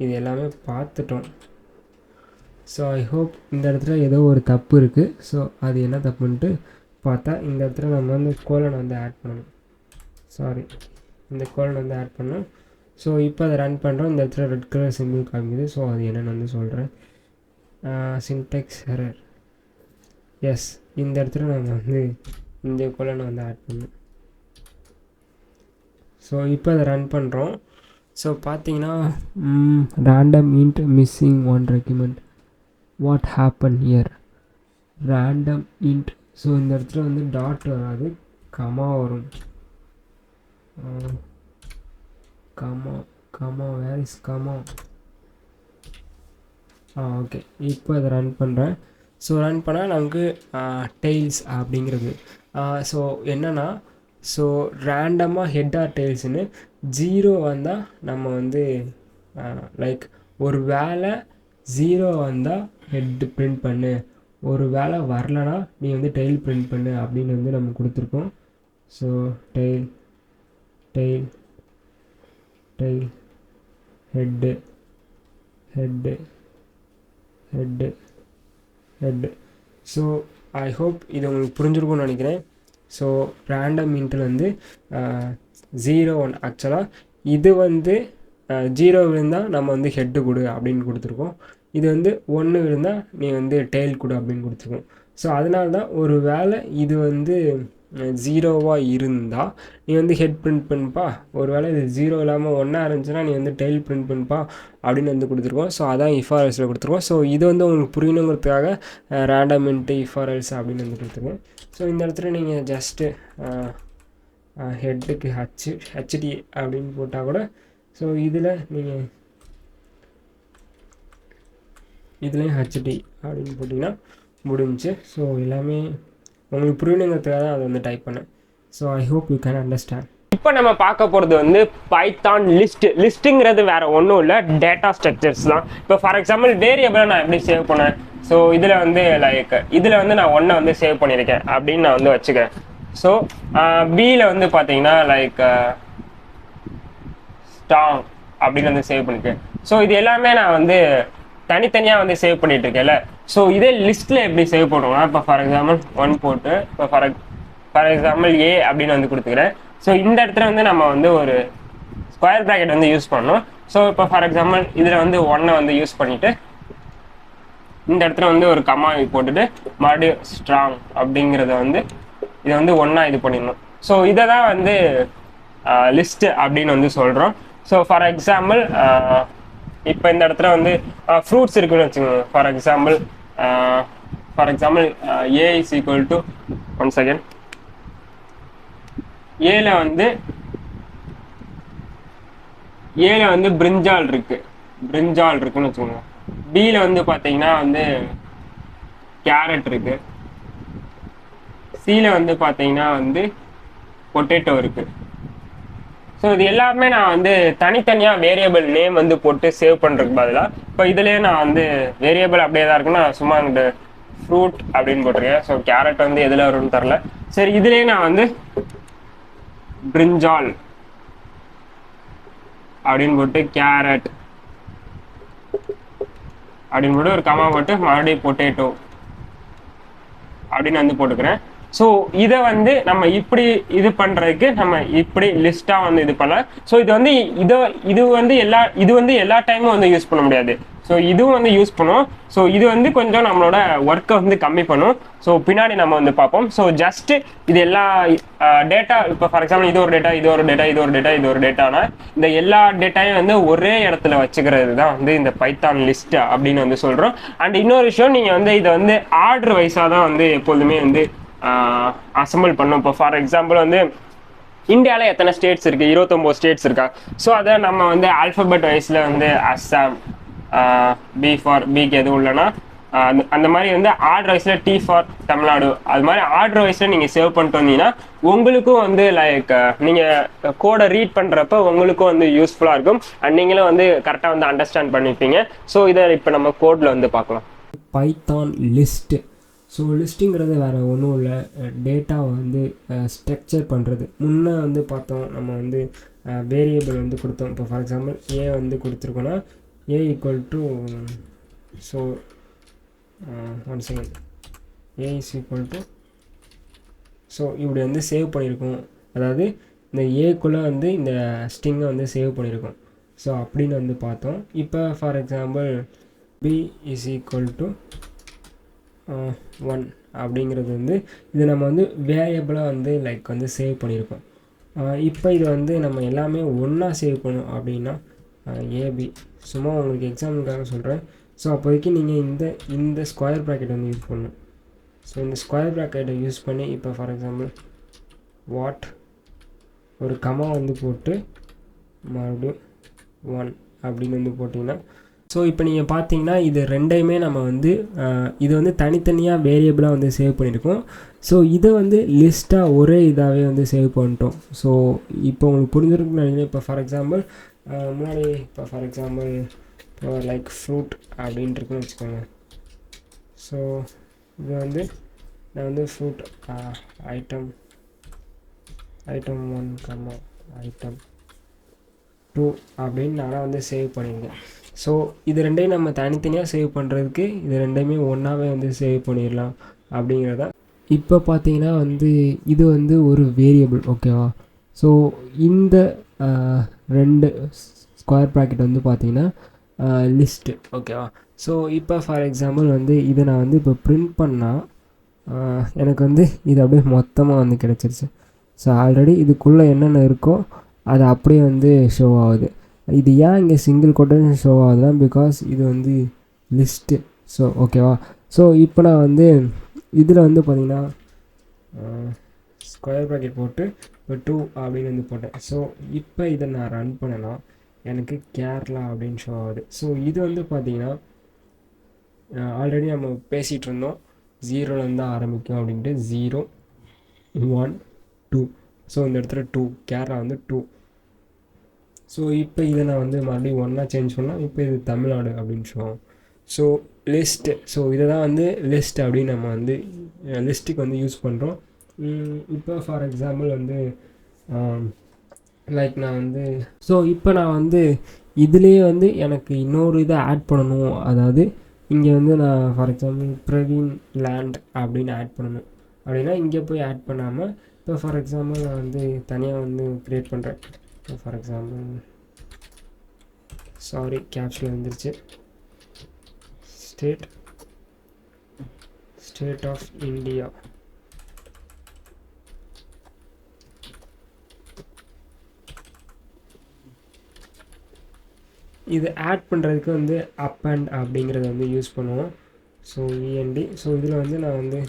இது எல்லாமே பார்த்துட்டோம். ஸோ ஐ ஹோப் இந்த இடத்துல ஏதோ ஒரு தப்பு இருக்குது. ஸோ அது என்ன தப்புன்ட்டு பார்த்தா இந்த இடத்துல நம்ம வந்து கோலன் வந்து ஆட் பண்ணணும். சாரி, இந்த கோலன் வந்து ஆட் பண்ணணும். ஸோ இப்போ அதை ரன் பண்ணுறோம். இந்த இடத்துல ரெட் கலர் சிம்பிள் காமிக்குது. ஸோ அது என்னென்னு வந்து சொல்கிறேன். சின்டெக்ஸ் எரர். எஸ், இந்த இடத்துல நம்ம வந்து இந்த கோலனை வந்து ஆட் பண்ணணும். ஸோ இப்போ அதை ரன் பண்ணுறோம். ஸோ பார்த்தீங்கன்னா random int missing one argument. What happen here? random int. So இந்த இடத்துல வந்து டாட் வராது, கமா வரும். Comma where is comma? Okay, இப்போ அதை ரன் பண்ணுறேன். ஸோ ரன் பண்ணால் நமக்கு டெய்ல்ஸ் அப்படிங்கிறது. ஸோ என்னென்னா, ஸோ ரேண்டமாக ஹெட் ஆர் டெய்ல்ஸ்னு 0 வந்தால் நம்ம வந்து லைக் ஒரு வேளை 0 வந்தால் ஹெட் பிரிண்ட் பண்ணு, ஒரு வேளை வரலனா நீ வந்து டெய்ல் பிரிண்ட் பண்ணு அப்படின்னு வந்து நம்ம கொடுத்துருக்கோம். So tail tail tail head head head head. So I hope இது உங்களுக்கு புரிஞ்சிருக்கும்னு நினைக்கிறேன். ஸோ ரேண்டம் இன்ட்டில் வந்து 0 ஆக்சுவலாக இது வந்து 0 விழுந்தால் நம்ம வந்து ஹெட்டு கொடு அப்படின்னு கொடுத்துருக்கோம். இது வந்து 1 விழுந்தால் நீ வந்து டெய்ல் கொடு அப்படின்னு கொடுத்துருக்கோம். ஸோ அதனால தான் ஒரு வேளை இது வந்து 0வாக இருந்தால் நீ வந்து ஹெட் பிரிண்ட் பண்ணுப்பா, ஒரு வேளை இது 0 இல்லாமல் 1 இருந்துச்சுன்னா நீ வந்து டெய்ல் பிரிண்ட் பண்ணுப்பா அப்படின்னு வந்து கொடுத்துருக்கோம். ஸோ அதான் இஃப்ஆர்எல்ஸில் கொடுத்துருக்கோம். ஸோ இது வந்து உங்களுக்கு புரியணுங்கிறதுக்காக ரேண்டம் இன்ட்டு இஃப்ஆர்எல்ஸ் அப்படின்னு வந்து கொடுத்துருக்கேன். ஸோ இந்த இடத்துல நீங்கள் ஜஸ்ட்டு ஹெட்டுக்கு ஹெச்டி அப்படின்னு போட்டால் கூட, ஸோ இதில் நீங்கள் இதுலேயும் ஹெச்டி அப்படின்னு போட்டிங்கன்னா முடிஞ்சு. ஸோ எல்லாமே உங்களுக்கு புரியணுங்கிறதுக்காக தான் அதை வந்து டைப் பண்ணேன். So I hope you can understand. இப்போ நம்ம பார்க்க போகிறது வந்து பைத்தான் லிஸ்ட்டுங்கிறது வேறு ஒன்றும் இல்லை, டேட்டா ஸ்ட்ரக்சர்ஸ் தான். இப்போ ஃபார் எக்ஸாம்பிள் வேரியபிளை நான் எப்படி சேவ் பண்ணேன். ஸோ இதில் வந்து லைக் இதில் வந்து நான் 1 வந்து சேவ் பண்ணியிருக்கேன் அப்படின்னு நான் வந்து வச்சுக்கிறேன். ஸோ பியில் வந்து பார்த்தீங்கன்னா லைக் ஸ்டாங் அப்படின்னு வந்து சேவ் பண்ணியிருக்கேன். ஸோ இது எல்லாமே நான் வந்து தனித்தனியாக வந்து சேவ் பண்ணிட்டு இருக்கேன்ல. ஸோ இதே லிஸ்ட்டில் எப்படி சேவ் பண்ணுவோம்னா, இப்போ ஃபார் எக்ஸாம்பிள் 1 போட்டு இப்போ ஃபார் எக்ஸாம்பிள் ஏ அப்படின்னு வந்து கொடுத்துக்கிறேன். ஸோ இந்த இடத்துல வந்து நம்ம வந்து ஒரு ஸ்கொயர் ப்ராக்கெட் வந்து யூஸ் பண்ணணும். ஸோ இப்போ ஃபார் எக்ஸாம்பிள் இதில் வந்து 1 வந்து யூஸ் பண்ணிவிட்டு இந்த இடத்துல வந்து ஒரு கமா போட்டுட்டு மறுபடியும் ஸ்ட்ராங் அப்படிங்கிறத வந்து இதை வந்து 1 இது பண்ணிடணும். ஸோ இதை தான் வந்து லிஸ்ட்டு அப்படின்னு வந்து சொல்கிறோம். ஸோ ஃபார் எக்ஸாம்பிள் இப்போ இந்த இடத்துல வந்து ஃப்ரூட்ஸ் இருக்குன்னு வச்சுக்கோங்க. For example A is equal to 1 second. ஏல வந்து பிரிஞ்சால் இருக்குன்னு வச்சுக்கோங்க. பியில் வந்து பார்த்தீங்கன்னா வந்து கேரட் இருக்கு. சியில் வந்து பார்த்தீங்கன்னா வந்து பொட்டேட்டோ இருக்கு. ஸோ இது எல்லாமே நான் வந்து தனித்தனியாக வேரியபிள் நேம் வந்து போட்டு சேவ் பண்ணுறதுக்கு பதிலாக இப்போ இதுலேயே நான் வந்து வேரியபிள் அப்படியே தான் இருக்குன்னா சும்மா இந்த ஃப்ரூட் அப்படின்னு போட்டிருக்கேன். ஸோ கேரட் வந்து எதில் வரும்னு தெரில. சரி, இதுலேயே நான் வந்து பிரிஞ்சால் அப்படின்னு போட்டு கேரட் அப்படின்னு போட்டு ஒரு கமா போட்டு மறுபடியும் பொட்டேட்டோ அப்படின்னு வந்து போட்டுக்கிறேன். ஸோ இதை வந்து நம்ம இப்படி இது பண்ணுறதுக்கு நம்ம இப்படி லிஸ்ட்டாக வந்து இது பண்ணலாம். ஸோ இது வந்து இது வந்து எல்லா டைமும் வந்து யூஸ் பண்ண முடியாது. ஸோ இதுவும் வந்து யூஸ் பண்ணுவோம். ஸோ இது வந்து கொஞ்சம் நம்மளோட ஒர்க்கை வந்து கம்மி பண்ணும். ஸோ பின்னாடி நம்ம வந்து பார்ப்போம். ஸோ ஜஸ்ட்டு இது எல்லா டேட்டா, இப்போ ஃபார் எக்ஸாம்பிள் இது ஒரு டேட்டா, இது ஒரு டேட்டா, இது ஒரு டேட்டா, இது ஒரு டேட்டானா இந்த எல்லா டேட்டாயும் வந்து ஒரே இடத்துல வச்சுக்கிறது தான் வந்து இந்த பைத்தான் லிஸ்ட் அப்படின்னு வந்து சொல்கிறோம். அண்ட் இன்னொரு விஷயம், நீங்கள் வந்து இதை வந்து ஆர்டர் வைஸாக தான் வந்து எப்போதுமே வந்து அசம்பிள் பண்ணும். இப்போ ஃபார் எக்ஸாம்பிள் வந்து இந்தியாவில் எத்தனை ஸ்டேட்ஸ் இருக்குது? 29 ஸ்டேட்ஸ் இருக்கா. ஸோ அதை நம்ம வந்து ஆல்ஃபபெட் வைஸில் வந்து அஸ்ஸாம், பிக்கு எதுவும் இல்லைன்னா அந்த மாதிரி வந்து ஆர்டர் வைஸில் டி ஃபார் தமிழ்நாடு அது மாதிரி ஆர்டர் வைஸில் நீங்கள் சேவ் பண்ணிட்டு வந்தீங்கன்னா உங்களுக்கும் வந்து லைக் நீங்கள் கோடை ரீட் பண்ணுறப்ப உங்களுக்கும் வந்து யூஸ்ஃபுல்லாக இருக்கும் அண்ட் நீங்களும் வந்து கரெக்டாக வந்து அண்டர்ஸ்டாண்ட் பண்ணிப்பீங்க. ஸோ இதை இப்போ நம்ம கோடில் வந்து பார்க்கலாம். Python list. ஸோ லிஸ்ட்டுங்கிறது வேறு ஒன்றும் இல்லை, டேட்டாவை வந்து ஸ்ட்ரக்சர் பண்ணுறது. முன்னே வந்து பார்த்தோம் நம்ம வந்து வேரியபிள் வந்து கொடுத்தோம். இப்போ ஃபார் எக்ஸாம்பிள் ஏ வந்து கொடுத்துருக்கோன்னா A equal to so 1 second A is equal to so இப்படி வந்து சேவ் பண்ணியிருக்கோம். அதாவது இந்த ஏக்குள்ளே வந்து இந்த ஸ்ட்ரிங்கை வந்து சேவ் பண்ணியிருக்கோம். ஸோ அப்படின்னு வந்து பார்த்தோம். இப்போ for example P is equal to 1 அப்படிங்கிறது வந்து இது நம்ம வந்து வேரியபிளாக வந்து லைக் வந்து சேவ் பண்ணியிருக்கோம். இப்போ இது வந்து நம்ம எல்லாமே ஒன்றா சேவ் பண்ணோம் அப்படின்னா ஏபி சும்மா உங்களுக்கு எக்ஸாம்பிளுக்காக சொல்கிறேன். ஸோ அப்போதைக்கு நீங்கள் இந்த ஸ்கொயர் ப்ராக்கெட் வந்து யூஸ் பண்ணணும். ஸோ இந்த ஸ்கொயர் ப்ராக்கெட்டை யூஸ் பண்ணி இப்போ ஃபார் எக்ஸாம்பிள் வாட் ஒரு கமா வந்து போட்டு மறுபடியும் 1 அப்படின்னு வந்து போட்டிங்கன்னா ஸோ இப்போ நீங்கள் பார்த்தீங்கன்னா இது ரெண்டையுமே நம்ம வந்து இது வந்து தனித்தனியாக வேரியபிளாக வந்து சேவ் பண்ணியிருக்கோம். ஸோ இதை வந்து லிஸ்ட்டாக ஒரே இதாகவே வந்து சேவ் பண்ணிட்டோம். ஸோ இப்போ உங்களுக்கு புரிஞ்சிருக்குன்னு நினைக்கிறேன். இப்போ ஃபார் எக்ஸாம்பிள் முன்னாடி இப்போ ஃபார் எக்ஸாம்பிள் இப்போ லைக் ஃப்ரூட் அப்படின்ட்டு இருக்குன்னு வச்சுக்கோங்க. ஸோ இது வந்து நான் வந்து ஃப்ரூட் ஐட்டம் 1 ஐட்டம் 2 அப்படின்னு நான் வந்து சேவ் பண்ணியிருக்கேன். ஸோ இது ரெண்டையும் நம்ம தனித்தனியாக சேவ் பண்ணுறதுக்கு இது ரெண்டையுமே ஒன்றாவே வந்து சேவ் பண்ணிடலாம் அப்படிங்கிறத. இப்போ பார்த்தீங்கன்னா வந்து இது வந்து ஒரு வேரியபிள் ஓகேவா. ஸோ இந்த 2 ஸ்கொயர் ப்ராக்கெட் வந்து பார்த்தீங்கன்னா லிஸ்ட்டு ஓகேவா. ஸோ இப்போ ஃபார் எக்ஸாம்பிள் வந்து இதை நான் வந்து இப்போ பிரிண்ட் பண்ணால் எனக்கு வந்து இது அப்படியே மொத்தமாக வந்து கிடச்சிருச்சு. ஸோ ஆல்ரெடி இதுக்குள்ளே என்னென்ன இருக்கோ அது அப்படியே வந்து ஷோ ஆகுது. இது ஏன் இங்கே சிங்கிள் கொட்டேஷன் ஷோ ஆகுதுன்னா பிகாஸ் இது வந்து லிஸ்ட்டு. ஸோ ஓகேவா. ஸோ இப்போ நான் வந்து இதில் வந்து பார்த்திங்கன்னா ஸ்கொயர் ப்ராக்கெட் போட்டு இப்போ 2 அப்படின்னு வந்து போட்டேன். ஸோ இப்போ இதை நான் ரன் பண்ணேன்னா எனக்கு கேரளா அப்படின்னு ஷோ ஆகுது. ஸோ இது வந்து பார்த்திங்கன்னா ஆல்ரெடி நம்ம பேசிகிட்டு இருந்தோம் 0லேருந்து தான் ஆரம்பிக்கும் அப்படின்ட்டு 0 1 2. ஸோ இந்த இடத்துல 2 கேரளா வந்து 2. ஸோ இப்போ இதை நான் வந்து மறுபடியும் 1 சேஞ்ச் பண்ணால் இப்போ இது தமிழ்நாடு அப்படின்னு சொல்லுவோம். So list. ஸோ இதை தான் வந்து லிஸ்ட் அப்படின்னு நம்ம வந்து லிஸ்ட்டுக்கு வந்து யூஸ் பண்ணுறோம். இப்போ ஃபார் எக்ஸாம்பிள் வந்து லைக் நான் வந்து இப்போ நான் வந்து இதுலேயே வந்து எனக்கு இன்னொரு இதை ஆட் பண்ணணும். அதாவது இங்கே வந்து நான் ஃபார் எக்ஸாம்பிள் பிரவீன் லேண்ட் அப்படின்னு ஆட் பண்ணணும் அப்படின்னா இங்கே போய் ஆட் பண்ணாமல் இப்போ ஃபார் எக்ஸாம்பிள் நான் வந்து தனியாக வந்து க்ரியேட் பண்ணுறேன். இப்போ ஃபார் எக்ஸாம்பிள் சாரி கேப்ஸில் வந்துருச்சு. State of India. இது ஆட் பண்ணுறதுக்கு வந்து அப் அண்ட் அப்படிங்கிறத வந்து யூஸ் பண்ணுவோம். So ENT. ஸோ இதில் வந்து நான் வந்து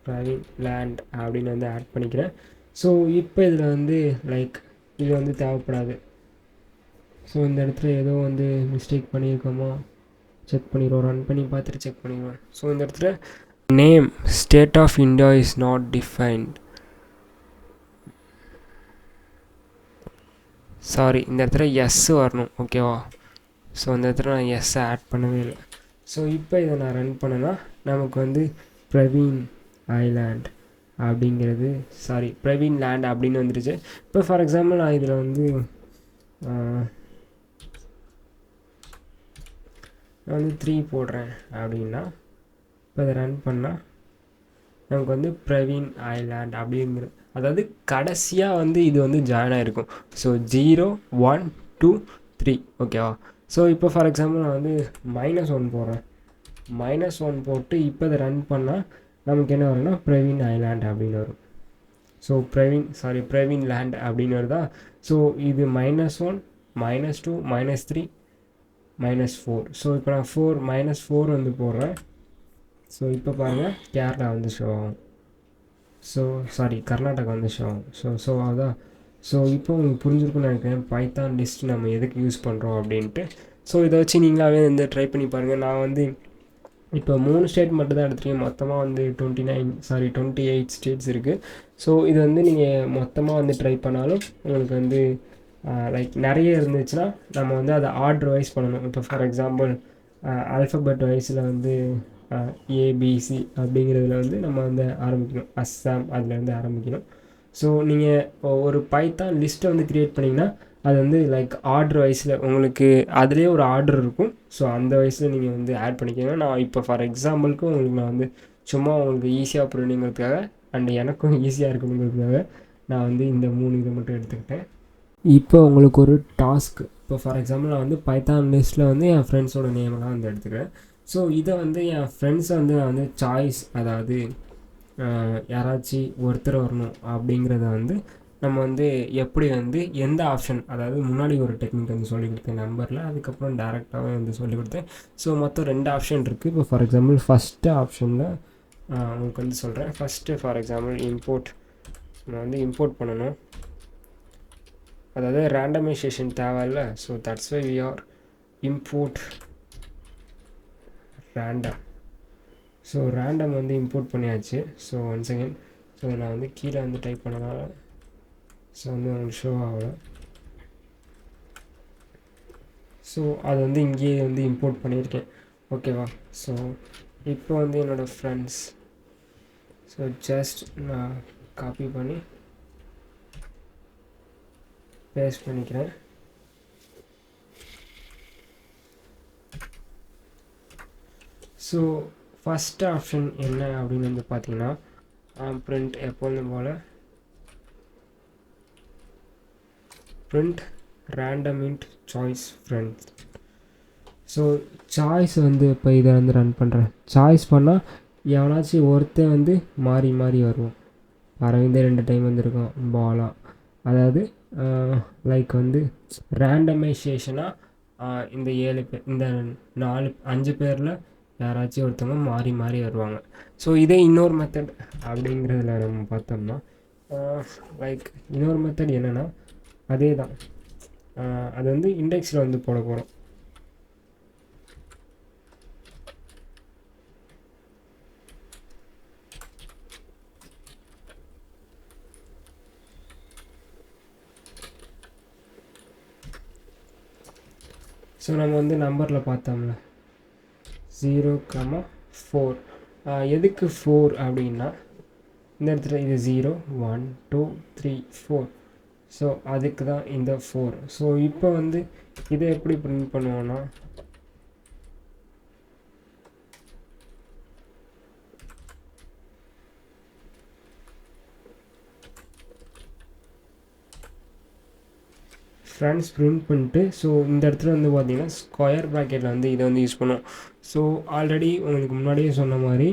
பிரவீன் லேண்ட் அப்படின்னு வந்து ஆட் பண்ணிக்கிறேன். ஸோ இப்போ இதில் வந்து லைக் இது வந்து தேவைப்படாது. ஸோ இந்த இடத்துல ஏதோ வந்து மிஸ்டேக் பண்ணியிருக்கோமோ செக் பண்ணிடுவோம். ரன் பண்ணி பார்த்துட்டு செக் பண்ணிடுவேன். ஸோ இந்த இடத்துல name state of India is not defined. Sorry இந்த இடத்துல எஸ் வரணும் ஓகேவா. ஸோ இந்த இடத்துல நான் எஸ்ஸை ஆட் பண்ணவே இல்லை. ஸோ இப்போ இதை நான் ரன் பண்ணேன்னா நமக்கு வந்து பிரவீன் ஐலாண்ட் அப்படிங்கிறது பிரவீன் லேண்ட் அப்படின்னு வந்துடுச்சு. இப்போ ஃபார் எக்ஸாம்பிள் நான் இதில் வந்து நான் வந்து 3 போடுறேன் அப்படின்னா இப்போ இதை ரன் பண்ணால் நமக்கு வந்து பிரவீன் ஐலாண்ட் அப்படிங்கிற அதாவது கடைசியாக வந்து இது வந்து ஜாயின் ஆகிருக்கும். ஸோ 0 1 2 3 ஓகேவா. ஸோ இப்போ ஃபார் எக்ஸாம்பிள் நான் வந்து -1 போடுறேன். -1 போட்டு இப்போ இதை ரன் பண்ணால் நமக்கு என்ன வரும்னா பிரவீன் ஐலாண்ட் அப்படின்னு வரும். ஸோ பிரவீன் லேண்ட் அப்படின்னு வருதா. ஸோ இது -1 -2 -3 -4. ஸோ இப்போ நான் -4 வந்து போடுறேன். ஸோ இப்போ பாருங்கள் கேரளா வந்து ஷோ ஆகும். ஸோ கர்நாடகா வந்து ஷோ ஆகும். ஸோ அதான். ஸோ இப்போ உங்களுக்கு புரிஞ்சிருக்குன்னு நினைக்கிறேன் பைத்தான் லிஸ்ட் நம்ம எதுக்கு யூஸ் பண்ணுறோம் அப்படின்ட்டு. ஸோ இதை வச்சு நீங்களாவே வந்து ட்ரை பண்ணி பாருங்கள். நான் வந்து இப்போ 3 ஸ்டேட் மட்டும் தான் எடுத்துருக்கேன். மொத்தமாக வந்து 28 ஸ்டேட்ஸ் இருக்குது. ஸோ இது வந்து நீங்கள் மொத்தமாக வந்து ட்ரை பண்ணாலும் உங்களுக்கு வந்து லைக் நிறைய இருந்துச்சுன்னா நம்ம வந்து அதை ஆர்டர் வைஸ் பண்ணணும். இப்போ ஃபார் எக்ஸாம்பிள் ஆல்ஃபபெட் வைஸில் வந்து ஏபிசி அப்படிங்கிறதுல வந்து நம்ம வந்து ஆரம்பிக்கணும். அஸ்ஸாம் அதுலேருந்து ஆரம்பிக்கணும். ஸோ நீங்கள் ஒரு பைத்தான் லிஸ்ட்டை வந்து க்ரியேட் பண்ணிங்கன்னா அது வந்து லைக் ஆர்டர் வைஸில் உங்களுக்கு அதுலேயே ஒரு ஆர்டர் இருக்கும். ஸோ அந்த வயசில் நீங்கள் வந்து ஆட் பண்ணிக்கோங்க. நான் இப்போ ஃபார் எக்ஸாம்பிளுக்கு உங்களுக்கு நான் வந்து சும்மா உங்களுக்கு ஈஸியாக புரியணுங்கிறதுக்காக அண்ட் எனக்கும் ஈஸியாக இருக்கணுங்கிறதுக்காக நான் வந்து இந்த 3 இதை மட்டும் எடுத்துக்கிட்டேன். இப்போ உங்களுக்கு ஒரு டாஸ்க். இப்போ ஃபார் எக்ஸாம்பிள் நான் வந்து பைத்தான் லிஸ்ட்டில் வந்து என் ஃப்ரெண்ட்ஸோட நேமெல்லாம் வந்து எடுத்துக்கிறேன். ஸோ இதை வந்து என் ஃப்ரெண்ட்ஸை வந்து நான் வந்து சாய்ஸ், அதாவது யாராச்சும் ஒருத்தர் வரணும் அப்படிங்கிறத வந்து நம்ம வந்து எப்படி வந்து எந்த ஆப்ஷன், அதாவது முன்னாடி ஒரு டெக்னிக் வந்து சொல்லிக் கொடுத்தேன் நம்பரில், அதுக்கப்புறம் டேரெக்டாகவே வந்து சொல்லிக் கொடுத்தேன். ஸோ மொத்தம் 2 ஆப்ஷன் இருக்குது. இப்போ ஃபார் எக்ஸாம்பிள் ஃபஸ்ட்டு ஆப்ஷனில் உங்களுக்கு வந்து சொல்கிறேன். ஃபஸ்ட்டு ஃபார் எக்ஸாம்பிள் இம்போர்ட், நம்ம வந்து இம்போர்ட் பண்ணணும். அதாவது ரேண்டமைசேஷன் தேவையில்ல. So that's why we are import random. So random வந்து இம்போர்ட் பண்ணியாச்சு. ஸோ ஒன்ஸ் அகெயின் ஸோ நான் வந்து கீழே வந்து டைப் பண்ணனால ஸோ வந்து உங்களுக்கு ஷோ ஆகலை. ஸோ அது வந்து இங்கேயே வந்து இம்போர்ட் பண்ணியிருக்கேன். ஓகேவா? ஸோ இப்போ வந்து என்னோடய ஃப்ரெண்ட்ஸ், ஸோ ஜஸ்ட் நான் காப்பி பண்ணி பேஸ்ட் பண்ணிக்கிறேன். ஸோ ஃபஸ்ட் ஆப்ஷன் என்ன அப்படின்னு வந்து பார்த்தீங்கன்னா பிரிண்ட், எப்போதும் போல் print random int choice friends. So choice வந்து இப்போ இதை வந்து ரன் பண்ணுறேன். சாய்ஸ் பண்ணால் எவனாச்சும் ஒருத்தன் வந்து மாறி மாறி வருவோம். அரவிந்தே 2 டைம் வந்துருக்கோம் பாலா. அதாவது லைக் வந்து ரேண்டமைசேஷனாக இந்த 7 பேர், இந்த 5 பேரில் யாராச்சும் ஒருத்தவங்க மாறி மாறி வருவாங்க. ஸோ இதே இன்னொரு மெத்தட் அப்படிங்கிறதுல நம்ம பார்த்தோம்னா லைக் இன்னொரு மெத்தட் என்னென்னா அதே தான். அது வந்து இண்டெக்ஸில் வந்து போட போகிறோம். ஸோ நம்ம வந்து நம்பரில் பார்த்தோம்ல 0,4. எதுக்கு 4 அப்படின்னா இந்த இடத்துல இது 0 1 2 3 4. ஸோ அதுக்கு தான் இந்த 4. ஸோ இப்போ வந்து இதை எப்படி பிரிண்ட் பண்ணுவோன்னா ஃப்ரெண்ட்ஸ் பிரிண்ட் பண்ணிட்டு ஸோ இந்த இடத்துல வந்து பார்த்திங்கன்னா ஸ்கொயர் ப்ராக்கெட்டில் வந்து இதை வந்து யூஸ் பண்ணுவோம். ஸோ ஆல்ரெடி உங்களுக்கு முன்னாடியே சொன்ன மாதிரி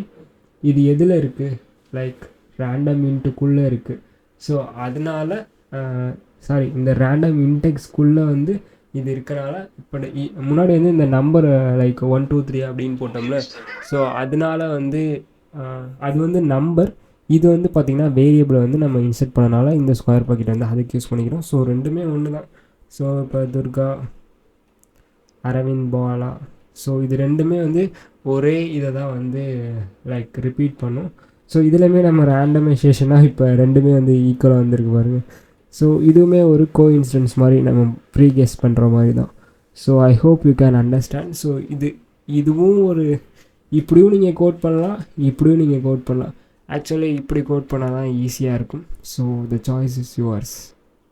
இது எதில் இருக்குது, லைக் ரேண்டம் இன்ட்டுக்குள்ளே இருக்குது. ஸோ அதனால் சாரி, இந்த ரேண்டம் இன்டெக்ஸ்க்குள்ளே வந்து இது இருக்கனால இப்போ முன்னாடி வந்து இந்த நம்பர் லைக் 1 2 3 அப்படின்னு போட்டோம்ல. ஸோ அதனால் வந்து அது வந்து நம்பர், இது வந்து பார்த்திங்கன்னா வேரியபிளை வந்து நம்ம இன்செர்ட் பண்ணனால இந்த ஸ்கொயர் ப்ராக்கெட் வந்து அதுக்கு யூஸ் பண்ணிக்கிறோம். ஸோ ரெண்டுமே ஒன்று தான். ஸோ இப்போ துர்கா, அரவிந்த், பாலா, ஸோ இது ரெண்டுமே வந்து ஒரே இதை தான் வந்து லைக் ரிப்பீட் பண்ணும். ஸோ இதுலையுமே நம்ம ரேண்டமைசேஷனாக இப்போ ரெண்டுமே வந்து ஈக்குவலாக வந்திருக்கு பாருங்கள். ஸோ இதுவுமே ஒரு கோஇன்சிடென்ஸ் மாதிரி நம்ம ப்ரீ கெஸ் பண்ணுற மாதிரி தான். So I hope you can understand. So இதுவும் ஒரு இப்படியும் நீங்கள் கோட் பண்ணலாம், இப்படியும் நீங்கள் கோட் பண்ணலாம். ஆக்சுவலி இப்படி கோட் பண்ணால் தான் ஈஸியாக இருக்கும். So the choice is yours.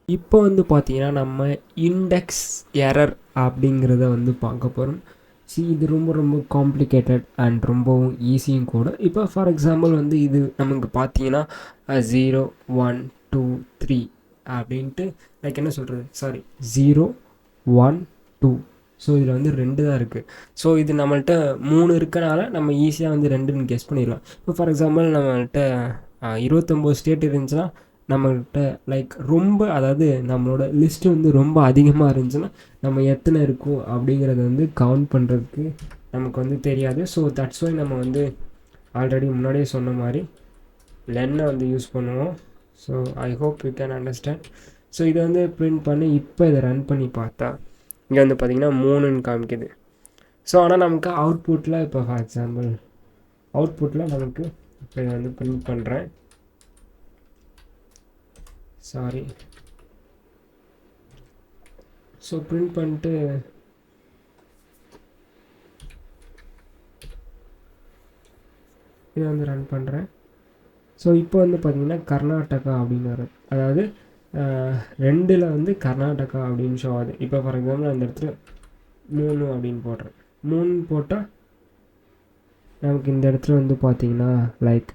இப்போ வந்து பார்த்தீங்கன்னா நம்ம இண்டெக்ஸ் எரர் அப்படிங்கிறத வந்து பார்க்க போகிறோம். இது ரொம்ப ரொம்ப காம்ப்ளிகேட்டட் அண்ட் ரொம்பவும் ஈஸியும் கூட. இப்போ ஃபார் எக்ஸாம்பிள் வந்து இது நமக்கு பார்த்தீங்கன்னா 0 1 2 3 அப்படின்ட்டு லைக் என்ன சொல்கிறது, சாரி 0 1 2. ஸோ இதில் வந்து 2 தான் இருக்குது. ஸோ இது நம்மள்கிட்ட 3 இருக்கனால நம்ம ஈஸியாக வந்து 2ன்னு கெஸ் பண்ணிடலாம். இப்போ ஃபார் எக்ஸாம்பிள் நம்மள்கிட்ட 29 ஸ்டேட் இருந்துச்சுன்னா நம்மள்கிட்ட லைக் ரொம்ப, அதாவது நம்மளோட லிஸ்ட்டு வந்து ரொம்ப அதிகமாக இருந்துச்சுன்னா நம்ம எத்தனை இருக்கும் அப்படிங்கிறத வந்து கவுண்ட் பண்ணுறதுக்கு நமக்கு வந்து தெரியாது. ஸோ தட்ஸ் வை நம்ம வந்து ஆல்ரெடி முன்னாடியே சொன்ன மாதிரி லென்னை வந்து யூஸ் பண்ணுவோம். So I hope you can understand. So இதை வந்து பிரிண்ட் பண்ணி இப்போ இதை ரன் பண்ணி பார்த்தா இங்கே வந்து பார்த்திங்கன்னா 3ன்னு காமிக்குது. ஸோ ஆனால் நமக்கு அவுட்புட்டில் இப்போ ஃபார் எக்ஸாம்பிள் அவுட்புட்டில் நமக்கு இப்போ இதை வந்து பிரிண்ட் பண்ணுறேன். சாரி. ஸோ பிரிண்ட் பண்ணிட்டு இதை வந்து ரன் பண்ணுறேன். ஸோ இப்போ வந்து பார்த்திங்கன்னா கர்நாடகா அப்படின்னு வரும். அதாவது 2ல் வந்து கர்நாடகா அப்படின்னு ஷோ ஆகுது. இப்போ ஃபார் எக்ஸாம்பிள் அந்த இடத்துல 3 அப்படின்னு போடுறேன். 3 போட்டால் நமக்கு இந்த இடத்துல வந்து பார்த்திங்கன்னா like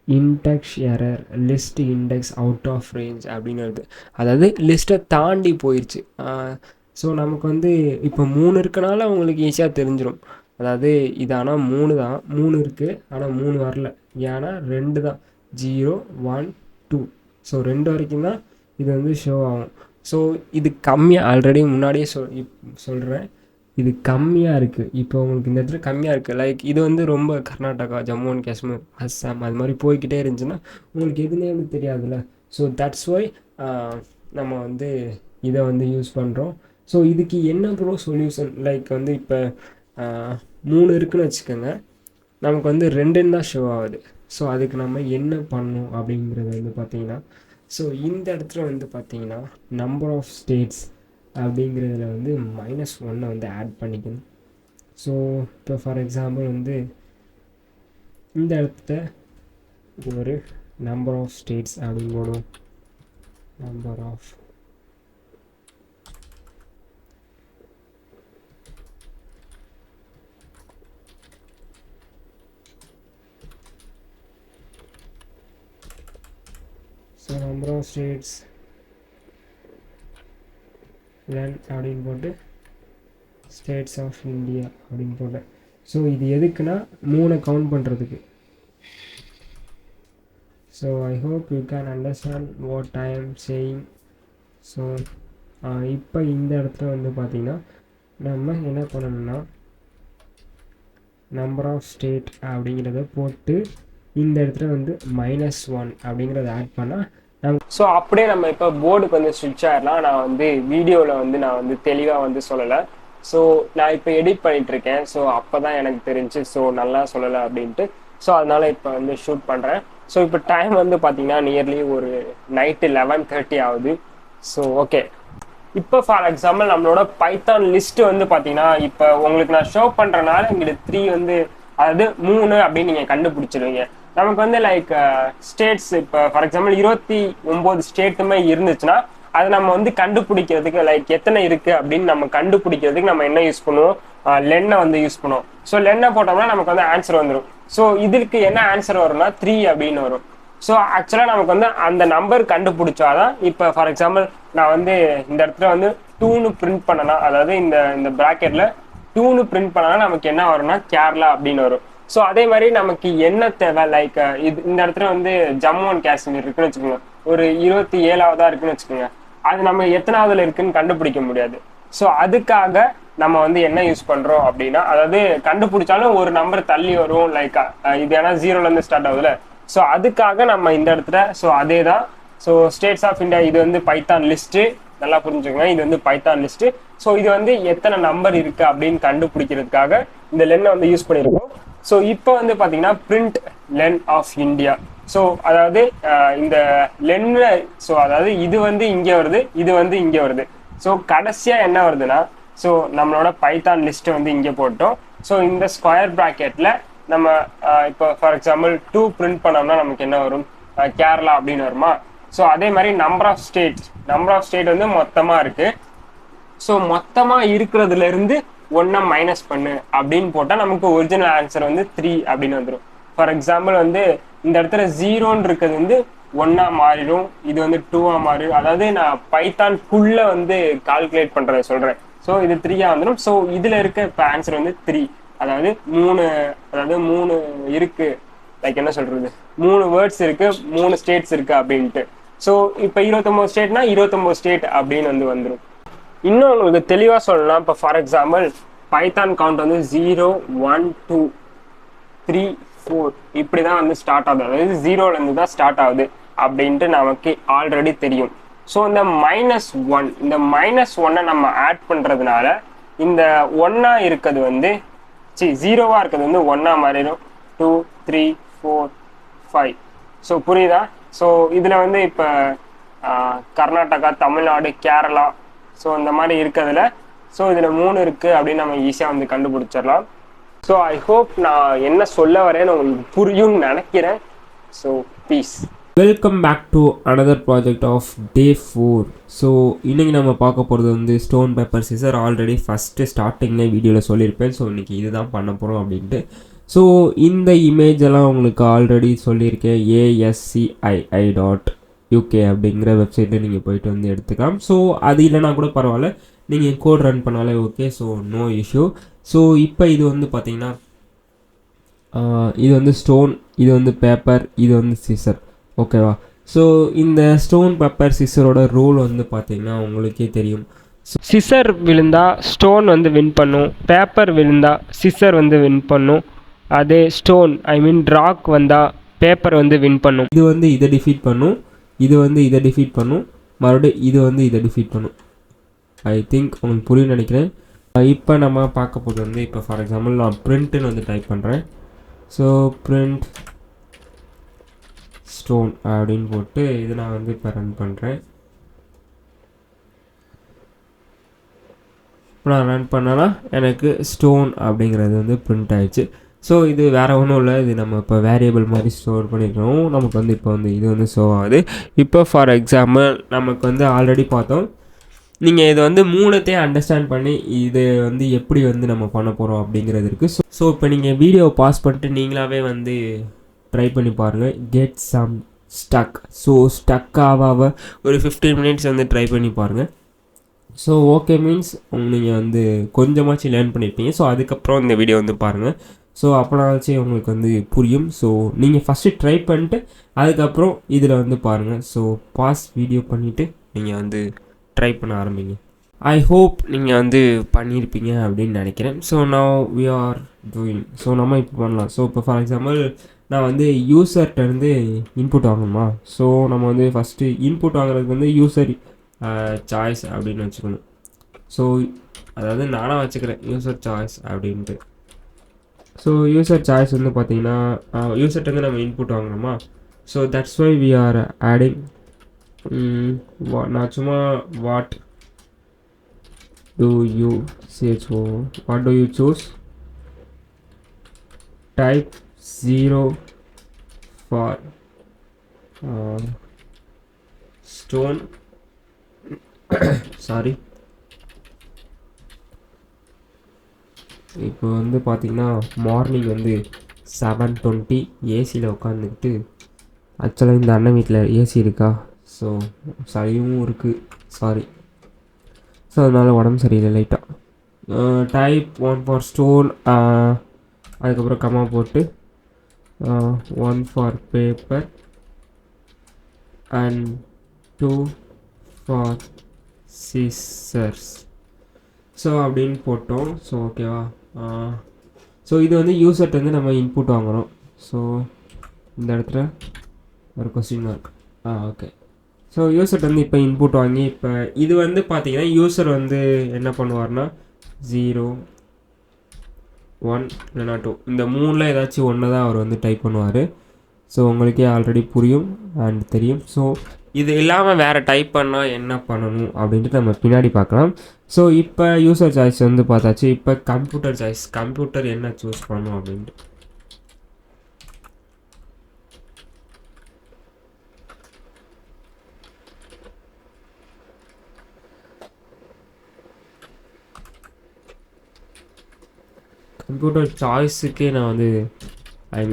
index error list index out of range அப்படின்னு வருது. அதாவது லிஸ்ட்டை தாண்டி போயிடுச்சு. ஸோ நமக்கு வந்து இப்போ 3 இருக்கனால உங்களுக்கு ஈஸியாக தெரிஞ்சிடும். அதாவது இது ஆனால் 3 தான், 3 இருக்குது ஆனால் 3 வரல. ஏன்னா 2 தான், 0 1 2. ஸோ 2 வரைக்கும் தான் இது வந்து ஷோ ஆகும். ஸோ இது கம்மியாக ஆல்ரெடி முன்னாடியே சொல்கிறேன், இது கம்மியாக இருக்குது. இப்போ உங்களுக்கு இந்த இடத்துல கம்மியாக இருக்குது. லைக் இது வந்து ரொம்ப கர்நாடகா, ஜம்மு அண்ட் காஷ்மீர், அஸ்ஸாம் அது மாதிரி போய்கிட்டே இருந்துச்சுன்னா உங்களுக்கு எதுனே வந்து தெரியாதுல்ல. ஸோ தட்ஸ் ஒய் நம்ம வந்து இதை வந்து யூஸ் பண்ணுறோம். ஸோ இதுக்கு என்ன ப்ரோ சொல்யூஷன்? லைக் வந்து இப்போ 3 இருக்குன்னு வச்சுக்கோங்க, நமக்கு வந்து 2ன்னு தான் ஷோ ஆகுது. ஸோ அதுக்கு நம்ம என்ன பண்ணணும் அப்படிங்கிறது வந்து பார்த்திங்கன்னா, ஸோ இந்த இடத்துல வந்து பார்த்திங்கன்னா நம்பர் ஆஃப் ஸ்டேட்ஸ் அப்படிங்கிறதுல வந்து -1 வந்து ஆட் பண்ணிக்கணும். ஸோ இப்போ ஃபார் எக்ஸாம்பிள் வந்து இந்த இடத்துல ஒரு நம்பர் ஆஃப் ஸ்டேட்ஸ் அப்படின்னு போடும். Number of so number of states len அப்படின்னு போட்டு ஸ்டேட்ஸ் ஆஃப் இந்தியா அப்படின்னு போட்டேன். ஸோ இது எதுக்குன்னா 3 கவுண்ட் பண்ணுறதுக்கு. So I hope you can understand what I am saying. So இப்போ இந்த இடத்துல வந்து பார்த்திங்கன்னா நம்ம என்ன பண்ணணும்னா நம்பர் ஆஃப் ஸ்டேட் அப்படிங்கிறத போட்டு இந்த இடத்துல வந்து -1 அப்படிங்கிறத ஆட் பண்ணால் ஸோ அப்படியே நம்ம இப்போ போர்டுக்கு வந்து ஸ்விட்ச் ஆகிடலாம். நான் வந்து வீடியோவில் வந்து நான் வந்து தெளிவாக வந்து சொல்லலை. ஸோ நான் இப்போ எடிட் பண்ணிட்டு இருக்கேன். ஸோ அப்போ தான் எனக்கு தெரிஞ்சு ஸோ நல்லா சொல்லலை அப்படின்ட்டு. ஸோ அதனால இப்போ வந்து ஷூட் பண்ணுறேன். ஸோ இப்போ டைம் வந்து பார்த்தீங்கன்னா நியர்லி ஒரு நைட்டு 11:30 ஆகுது. ஸோ ஓகே, இப்போ ஃபார் எக்ஸாம்பிள் நம்மளோட பைத்தான் லிஸ்ட்டு வந்து பார்த்தீங்கன்னா இப்போ உங்களுக்கு நான் ஷோ பண்ணுறனால எங்களுக்கு 3 வந்து அதாவது 3 அப்படின்னு நீங்கள் கண்டுபிடிச்சிடுவீங்க. நமக்கு வந்து லைக் ஸ்டேட்ஸ் இப்போ ஃபார் எக்ஸாம்பிள் 29 ஸ்டேட்டுமே இருந்துச்சுன்னா அதை நம்ம வந்து கண்டுபிடிக்கிறதுக்கு லைக் எத்தனை இருக்குது அப்படின்னு நம்ம கண்டுபிடிக்கிறதுக்கு நம்ம என்ன யூஸ் பண்ணுவோம்? லென்னை வந்து யூஸ் பண்ணுவோம். ஸோ லென்னை போட்டோம்னா நமக்கு வந்து ஆன்சர் வந்துடும். ஸோ இதுக்கு என்ன ஆன்சர் வரும்னா 3 அப்படின்னு வரும். ஸோ ஆக்சுவலாக நமக்கு வந்து அந்த நம்பர் கண்டுபிடிச்சாதான் இப்போ ஃபார் எக்ஸாம்பிள் நான் வந்து இந்த இடத்துல வந்து 2ன்னு பிரிண்ட் பண்ணனா, அதாவது இந்த ப்ராக்கெட்டில் 2ன்னு பிரிண்ட் பண்ணனா நமக்கு என்ன வரும்னா கேரளா அப்படின்னு வரும். ஸோ அதே மாதிரி நமக்கு என்ன தேவை? லைக் இந்த இடத்துல வந்து ஜம்மு அண்ட் காஷ்மீர் இருக்குன்னு வச்சுக்கோங்க, ஒரு 27ஆவதா இருக்குன்னு வச்சுக்கோங்க, அது நம்ம எத்தனாவதுல இருக்குன்னு கண்டுபிடிக்க முடியாது. ஸோ அதுக்காக நம்ம வந்து என்ன யூஸ் பண்றோம் அப்படின்னா, அதாவது கண்டுபிடிச்சாலும் ஒரு நம்பர் தள்ளி வரும். லைக் இது ஏன்னா 0லேருந்து ஸ்டார்ட் ஆகுதுல. ஸோ அதுக்காக நம்ம இந்த இடத்துல ஸோ அதே தான். ஸோ ஸ்டேட்ஸ் ஆஃப் இந்தியா இது வந்து பைத்தான் லிஸ்ட்டு, நல்லா புரிஞ்சுக்கோங்க, இது வந்து பைத்தான் லிஸ்ட்டு. ஸோ இது வந்து எத்தனை நம்பர் இருக்கு அப்படின்னு கண்டுபிடிக்கிறதுக்காக இந்த லென்னை வந்து யூஸ் பண்ணியிருக்கோம். ஸோ இப்போ வந்து பார்த்தீங்கன்னா print len of India. So அதாவது இந்த லென்ல ஸோ அதாவது இது வந்து இங்கே வருது, இது வந்து இங்கே வருது. ஸோ கடைசியாக என்ன வருதுன்னா ஸோ நம்மளோட பைத்தான் லிஸ்ட்டை வந்து இங்கே போட்டோம். ஸோ இந்த ஸ்கொயர் ப்ராக்கெட்டில் நம்ம இப்போ ஃபார் எக்ஸாம்பிள் 2 பிரிண்ட் பண்ணோம்னா நமக்கு என்ன வரும்? கேரளா அப்படின்னு வருமா? ஸோ அதே மாதிரி நம்பர் ஆஃப் ஸ்டேட் வந்து மொத்தமாக இருக்கு. ஸோ மொத்தமாக இருக்கிறதுல இருந்து 1 மைனஸ் பண்ணு அப்படின்னு போட்டால் நமக்கு ஒரிஜினல் ஆன்சர் வந்து 3 அப்படின்னு வந்துடும். ஃபார் எக்ஸாம்பிள் வந்து இந்த இடத்துல 0ன்னு இருக்கிறது வந்து 1 மாறிடும், இது வந்து 2 மாறிடும். அதாவது நான் பைத்தான்குள்ள வந்து கால்குலேட் பண்றதை சொல்றேன். ஸோ இது 3 வந்துடும். ஸோ இதுல இருக்க இப்போ ஆன்சர் வந்து 3, அதாவது 3 இருக்கு. லைக் என்ன சொல்றது, 3 வேர்ட்ஸ் இருக்கு, 3 ஸ்டேட்ஸ் இருக்கு அப்படின்ட்டு. ஸோ இப்போ 29 ஸ்டேட்னா 29 ஸ்டேட் அப்படின்னு வந்து வந்துடும். இன்னும் உங்களுக்கு தெளிவாக சொல்லலாம், இப்போ ஃபார் எக்ஸாம்பிள் பைத்தான் கவுண்ட் வந்து 0 1 2 3 4 இப்படி தான் வந்து ஸ்டார்ட் ஆகுது. அதாவது 0லேருந்து தான் ஸ்டார்ட் ஆகுது அப்படின்ட்டு நமக்கு ஆல்ரெடி தெரியும். ஸோ இந்த -1 இந்த -1 நம்ம ஆட் பண்ணுறதுனால இந்த ஒன்றா இருக்கிறது வந்து ஜீரோவாக இருக்கிறது வந்து ஒன்றா மாறிடும். 2 3 4 5. ஸோ புரியுதா? ஸோ இதில் வந்து இப்போ கர்நாடகா, தமிழ்நாடு, கேரளா ஸோ இந்த மாதிரி இருக்கிறதுல ஸோ இதில் 3 இருக்குது அப்படின்னு நம்ம ஈஸியாக வந்து கண்டுபிடிச்சிடலாம். ஸோ ஐ ஹோப் நான் என்ன சொல்ல வரேன்னு உங்களுக்கு புரியும்னு நினைக்கிறேன். So peace. Welcome back to another project of day 4. So இன்றைக்கி நம்ம பார்க்க போகிறது வந்து stone paper scissor. Already first ஸ்டார்டிங்கில் வீடியோவில் சொல்லியிருப்பேன். ஸோ இன்றைக்கி இதுதான் பண்ண போகிறோம் அப்படின்ட்டு. ஸோ இந்த இமேஜ் எல்லாம் உங்களுக்கு ஆல்ரெடி சொல்லியிருக்கேன். ASCII.UK அப்படிங்கிற வெப்சைட்டில் நீங்கள் போயிட்டு வந்து எடுத்துக்கலாம். ஸோ அது இல்லைனா கூட பரவாயில்ல, நீங்கள் கோட் ரன் பண்ணாலே okay. So no issue. So இப்போ இது வந்து பார்த்திங்கன்னா இது வந்து ஸ்டோன், இது வந்து பேப்பர், இது வந்து சிசர். ஓகேவா? ஸோ இந்த ஸ்டோன் பேப்பர் சிசரோட ரூல் வந்து பார்த்திங்கன்னா உங்களுக்கே தெரியும். சிசர் விழுந்தா ஸ்டோன் வந்து வின் பண்ணும், பேப்பர் விழுந்தா சிசர் வந்து வின் பண்ணும். அதே ஸ்டோன் ராக் வந்தால் பேப்பர் வந்து வின் பண்ணும். இது வந்து இதை டிஃபீட் பண்ணும், இது வந்து இதை டிஃபீட் பண்ணும், மறுபடியும் இது வந்து இதை டிஃபீட் பண்ணும். ஐ திங்க் உங்களுக்கு புரியும் நினைக்கிறேன். இப்போ நம்ம பார்க்க போகிறது வந்து இப்போ ஃபார் எக்ஸாம்பிள் நான் பிரிண்ட்டுன்னு வந்து டைப் பண்ணுறேன். ஸோ பிரிண்ட் ஸ்டோன் அப்படின்னு போட்டு இது நான் வந்து இப்போ ரன் பண்ணுறேன். இப்போ நான் ரன் பண்ணேன்னா எனக்கு ஸ்டோன் அப்படிங்கிறது வந்து பிரிண்ட் ஆகிடுச்சு. ஸோ இது வேறு ஒன்றும் இல்லை, இது நம்ம இப்போ வேரியபிள் மாதிரி ஸ்டோர் பண்ணியிருக்கோம். நமக்கு வந்து இப்போ வந்து இது வந்து ஷோ ஆகுது. இப்போ ஃபார் எக்ஸாம்பிள் நமக்கு வந்து ஆல்ரெடி பார்த்தோம். நீங்கள் இதை வந்து 3த்தையும் அண்டர்ஸ்டாண்ட் பண்ணி இது வந்து எப்படி வந்து நம்ம பண்ண போகிறோம் அப்படிங்கிறது இருக்குது. ஸோ இப்போ நீங்கள் வீடியோவை பாஸ் பண்ணிட்டு நீங்களாகவே வந்து ட்ரை பண்ணி பாருங்கள். Get some stuck. ஸோ ஸ்டக்காக ஒரு 15 மினிட்ஸ் வந்து ட்ரை பண்ணி பாருங்கள். ஸோ ஓகே மீன்ஸ் நீங்கள் வந்து கொஞ்சமாச்சும் லேர்ன் பண்ணியிருப்பீங்க. ஸோ அதுக்கப்புறம் இந்த வீடியோ வந்து பாருங்கள். ஸோ அப்போனாச்சும் உங்களுக்கு வந்து புரியும். ஸோ நீங்கள் ஃபஸ்ட்டு ட்ரை பண்ணிட்டு அதுக்கப்புறம் இதில் வந்து பாருங்கள். ஸோ பாஸ் வீடியோ பண்ணிவிட்டு நீங்கள் வந்து ட்ரை பண்ண ஆரம்பிங்க. ஐ ஹோப் நீங்கள் வந்து பண்ணியிருப்பீங்க அப்படின்னு நினைக்கிறேன். So now we are doing. So நம்ம இப்போ பண்ணலாம். ஸோ இப்போ ஃபார் எக்ஸாம்பிள் நான் வந்து யூசர்கிட்டருந்து இன்புட் வாங்கணுமா? ஸோ நம்ம வந்து ஃபஸ்ட்டு இன்புட் வாங்குறதுக்கு வந்து யூசர் சாய்ஸ் அப்படின்னு வச்சுக்கணும். ஸோ அதாவது நானாக வச்சுக்கிறேன் யூசர் சாய்ஸ் அப்படின்ட்டு. ஸோ யூசர் சாய்ஸ் வந்து பார்த்திங்கன்னா யூசர்கிட்ட நம்ம இன்புட் வாங்கணுமா? So that's why we are adding. நான் சும்மா what do you choose type 0 for stone sorry. இப்போ வந்து பார்த்திங்கன்னா மார்னிங் வந்து 7:20 ஏசியில் உட்காந்துக்கிட்டு. ஆக்சுவலாக இந்த அண்ணன் வீட்டில் ஏசி இருக்கா? ஸோ சளியும் இருக்குது, சாரி. ஸோ அதனால் உடம்பு சரியில்லை லைட்டாக. டைப் 1 ஃபார் ஸ்டோன், அதுக்கப்புறம் கம்மா போட்டு 1 for paper and 2 for scissors. So அப்படின்னு போட்டோம். ஸோ ஓகேவா? ஸோ இது வந்து யூசர்கிட்ட வந்து நம்ம இன்புட் வாங்குகிறோம். ஸோ இந்த இடத்துல ஒரு கொஸ்டின் மார்க். ஓகே. ஸோ யூசர்கிட்ட வந்து இப்போ இன்புட் வாங்கி இப்போ இது வந்து பார்த்தீங்கன்னா யூசர் வந்து என்ன பண்ணுவார்னா 0 1 இல்லைனா 2 இந்த 3ல் ஏதாச்சும் ஒன்று தான் அவர் வந்து டைப் பண்ணுவார். ஸோ உங்களுக்கே ஆல்ரெடி புரியும் அண்ட் தெரியும். ஸோ இது இல்லாமல் வேறு டைப் பண்ணால் என்ன பண்ணணும் அப்படின்ட்டு நம்ம பின்னாடி பார்க்கலாம். ஸோ இப்போ யூசர் சாய்ஸ் வந்து பார்த்தாச்சு. இப்போ கம்ப்யூட்டர் சாய்ஸ், கம்ப்யூட்டர் என்ன சூஸ் பண்ணணும் அப்படின்ட்டு. கம்ப்யூட்டர் சாய்ஸுக்கே நான் வந்து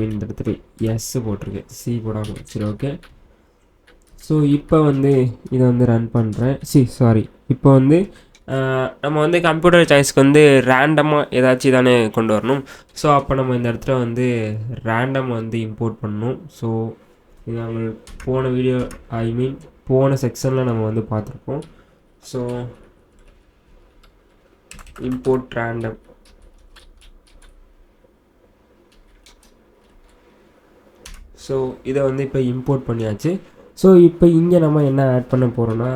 இந்த இடத்துல எஸ் போட்டிருக்கேன், சி போடாமல். சரி ஓகே. ஸோ இப்போ வந்து இதை வந்து ரன் பண்ணுறேன். சாரி. இப்போ வந்து நம்ம வந்து கம்ப்யூட்டர் சாய்ஸ்க்கு வந்து ரேண்டமாக ஏதாச்சும் தானே கொண்டு வரணும். ஸோ அப்போ நம்ம இந்த இடத்துல வந்து ரேண்டம் வந்து இம்போர்ட் பண்ணணும். ஸோ இது நாங்கள் போன வீடியோ போன செக்ஷனில் நம்ம வந்து பார்த்துருப்போம். So import random. ஸோ இதை வந்து இப்போ இம்போர்ட் பண்ணியாச்சு. ஸோ இப்போ இங்கே நம்ம என்ன ஆட் பண்ண போகிறோன்னா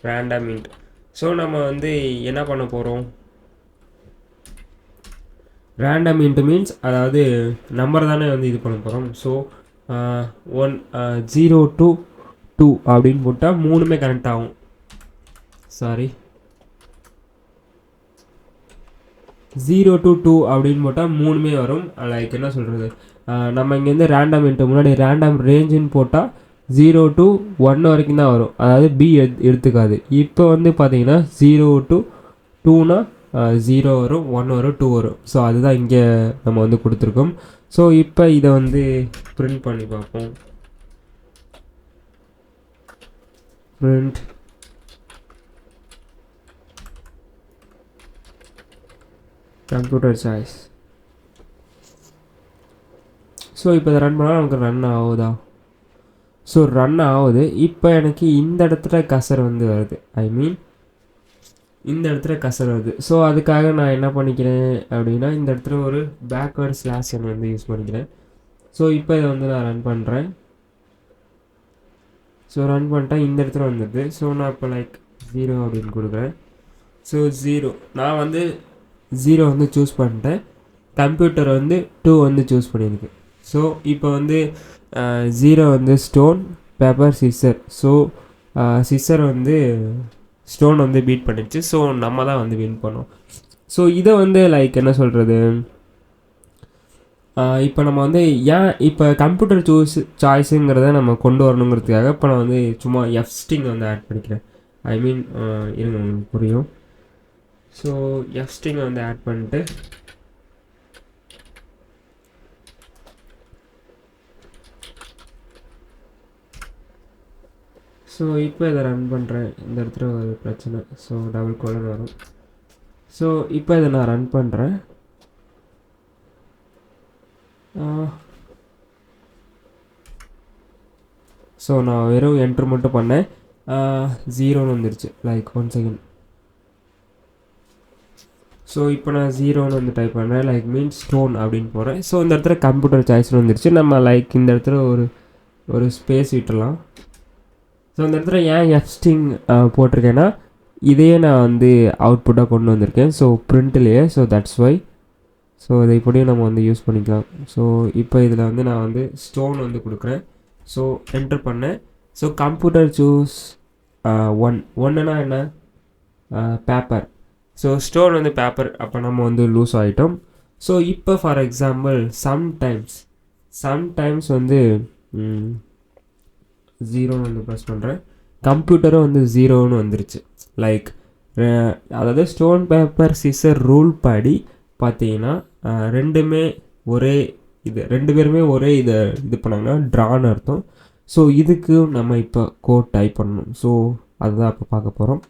ரேண்டம் இன்ட். ஸோ நம்ம வந்து என்ன பண்ண போகிறோம், ரேண்டம் இன்ட் மீன்ஸ் அதாவது நம்பர் தானே வந்து இது பண்ண போகிறோம். ஸோ 0 to 2 அப்படின்னு போட்டால் மூணுமே கனெக்ட் ஆகும். சாரி 0 to 2 அப்படின்னு போட்டால் மூணுமே வரும். லைக் என்ன சொல்கிறது, நம்ம இங்கேருந்து ரேண்டம் இன்ட்டு முன்னாடி ரேண்டம் ரேஞ்சுன்னு போட்டால் 0 to 1 வரைக்கும் தான் வரும், அதாவது பி எடுத்துக்காது. இப்போ வந்து பார்த்தீங்கன்னா 0 to 2னா 0 வரும், 1 வரும், 2 வரும். ஸோ அதுதான் இங்கே நம்ம வந்து கொடுத்துருக்கோம். ஸோ இப்போ இதை வந்து பிரிண்ட் பண்ணி பார்ப்போம். Print computer choice. ஸோ இப்போ இதை ரன் பண்ணால் நமக்கு ரன் ஆகுதா? ஸோ ரன் ஆகுது. இப்போ எனக்கு இந்த இடத்துல கசர் வந்து வருது, ஐ மீன் இந்த இடத்துல கசர் வருது. ஸோ அதுக்காக நான் என்ன பண்ணிக்கிறேன் அப்படின்னா இந்த இடத்துல ஒரு பேக்வேர்ட் ஸ்லாஷ் வந்து யூஸ் பண்ணிக்கிறேன். ஸோ இப்போ இதை வந்து நான் ரன் பண்ணுறேன். ஸோ ரன் பண்ணிட்டேன், இந்த இடத்துல வந்துடுது. ஸோ நான் இப்போ லைக் 0 அப்படின்னு கொடுக்குறேன். ஸோ 0 நான் வந்து 0 வந்து சூஸ் பண்ணிட்டேன், கம்ப்யூட்டர் வந்து 2 வந்து சூஸ் பண்ணியிருக்கு. ஸோ இப்போ வந்து 0 வந்து stone paper scissor. So scissor வந்து ஸ்டோன் வந்து பீட் பண்ணிடுச்சு. ஸோ நம்ம தான் வந்து வின் பண்ணோம். ஸோ இதை வந்து லைக் என்ன சொல்கிறது, இப்போ நம்ம வந்து ஏன் இப்போ கம்ப்யூட்டர் சாய்ஸுங்கிறத நம்ம கொண்டு வரணுங்கிறதுக்காக இப்போ நான் வந்து சும்மா எஃப்ஸ்டிங் வந்து ஆட் பண்ணிக்கிறேன். ஐ மீன் இருங்க உங்களுக்கு புரியும். ஸோ எஃப்ஸ்டிங்கை வந்து ஆட் பண்ணிட்டு ஸோ இப்போ இதை ரன் பண்ணுறேன். இந்த இடத்துல ஒரு பிரச்சனை, ஸோ டபுள் கோலன் வரும். ஸோ இப்போ இதை நான் ரன் பண்ணுறேன். ஸோ நான் வெறும் என்ட்ரு மட்டும் பண்ணேன், 0ன்னு வந்துடுச்சு. Like 1 second. ஸோ இப்போ நான் 0ன்னு வந்து டைப் பண்ணுறேன், லைக் மீன்ஸ் ஸ்டோன் அப்படின்னு போகிறேன். ஸோ இந்த இடத்துல கம்ப்யூட்டர் சாய்ஸ்னு வந்துடுச்சு. நம்ம லைக் இந்த இடத்துல ஒரு ஸ்பேஸ் விட்டுடலாம். ஸோ இந்த இடத்துல ஏன் எஃப்ஸ்டிங் போட்டிருக்கேன்னா இதையே நான் வந்து அவுட்புட்டாக கொண்டு வந்திருக்கேன். ஸோ பிரிண்ட்லேயே, ஸோ தட்ஸ் வை. ஸோ இதை இப்படியும் நம்ம வந்து யூஸ் பண்ணிக்கலாம். ஸோ இப்போ இதில் வந்து நான் வந்து ஸ்டோன் வந்து கொடுக்குறேன். ஸோ என்டர் பண்ணேன். ஸோ கம்ப்யூட்டர் சூஸ் 1னா என்ன, பேப்பர். ஸோ ஸ்டோன் வந்து பேப்பர், அப்போ நம்ம வந்து லூஸ் ஆகிட்டோம். ஸோ இப்போ ஃபார் எக்ஸாம்பிள் சம்டைம்ஸ் வந்து 0ன்னு வந்து ப்ரெஸ் பண்ணுறேன், கம்ப்யூட்டரும் வந்து 0ன்னு வந்துருச்சு. லைக் அதாவது ஸ்டோன் பேப்பர் சிசர் ரூல் படி பார்த்தீங்கன்னா ரெண்டுமே ஒரே இது, ரெண்டு பேருமே ஒரே இது பண்ணாங்கன்னா ட்ரான்னு அர்த்தம். ஸோ இதுக்கு நம்ம இப்போ கோட் டைப் பண்ணணும். ஸோ அதுதான் இப்போ பார்க்க போகிறோம்.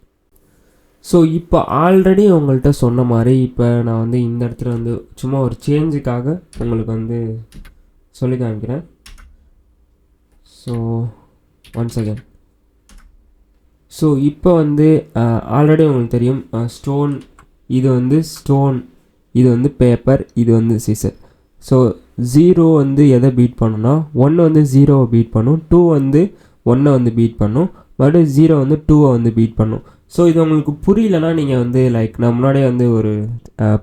ஸோ இப்போ ஆல்ரெடி உங்கள்கிட்ட சொன்ன மாதிரி இப்போ நான் வந்து இந்த இடத்துல வந்து சும்மா ஒரு சேஞ்சுக்காக உங்களுக்கு வந்து சொல்லி காமிக்கிறேன். So once again. ஸோ இப்போ வந்து ஆல்ரெடி உங்களுக்கு தெரியும், ஸ்டோன் இது வந்து ஸ்டோன், இது வந்து பேப்பர், இது வந்து சிசர். ஸோ 0 வந்து எதை பீட் பண்ணுன்னா 1 வந்து 0வை பீட் பண்ணும், 2 வந்து 1 வந்து பீட் பண்ணும், மறுபடியும் 0 வந்து 2வை வந்து பீட் பண்ணும். ஸோ இது உங்களுக்கு புரியலன்னா நீங்கள் வந்து லைக் நான் முன்னாடியே வந்து ஒரு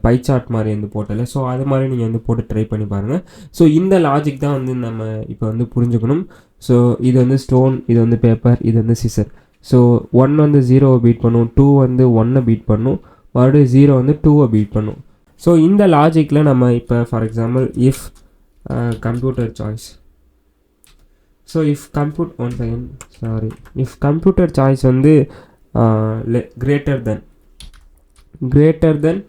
பை சார்ட் மாதிரி வந்து போட்டல, ஸோ அது மாதிரி நீங்கள் வந்து போட்டு ட்ரை பண்ணி பாருங்கள். ஸோ இந்த லாஜிக் தான் வந்து நம்ம இப்போ வந்து புரிஞ்சுக்கணும். ஸோ இது வந்து ஸ்டோன், இது வந்து பேப்பர், இது வந்து சிசர். ஸோ 1 வந்து 0வை பீட் பண்ணும், 2 வந்து 1னை பீட் பண்ணும், மறுபடியும் 0 வந்து 2வை பீட் பண்ணும். ஸோ இந்த லாஜிக்கில் நம்ம இப்போ for example if computer choice, so if computer choice வந்து கிரேட்டர் தென்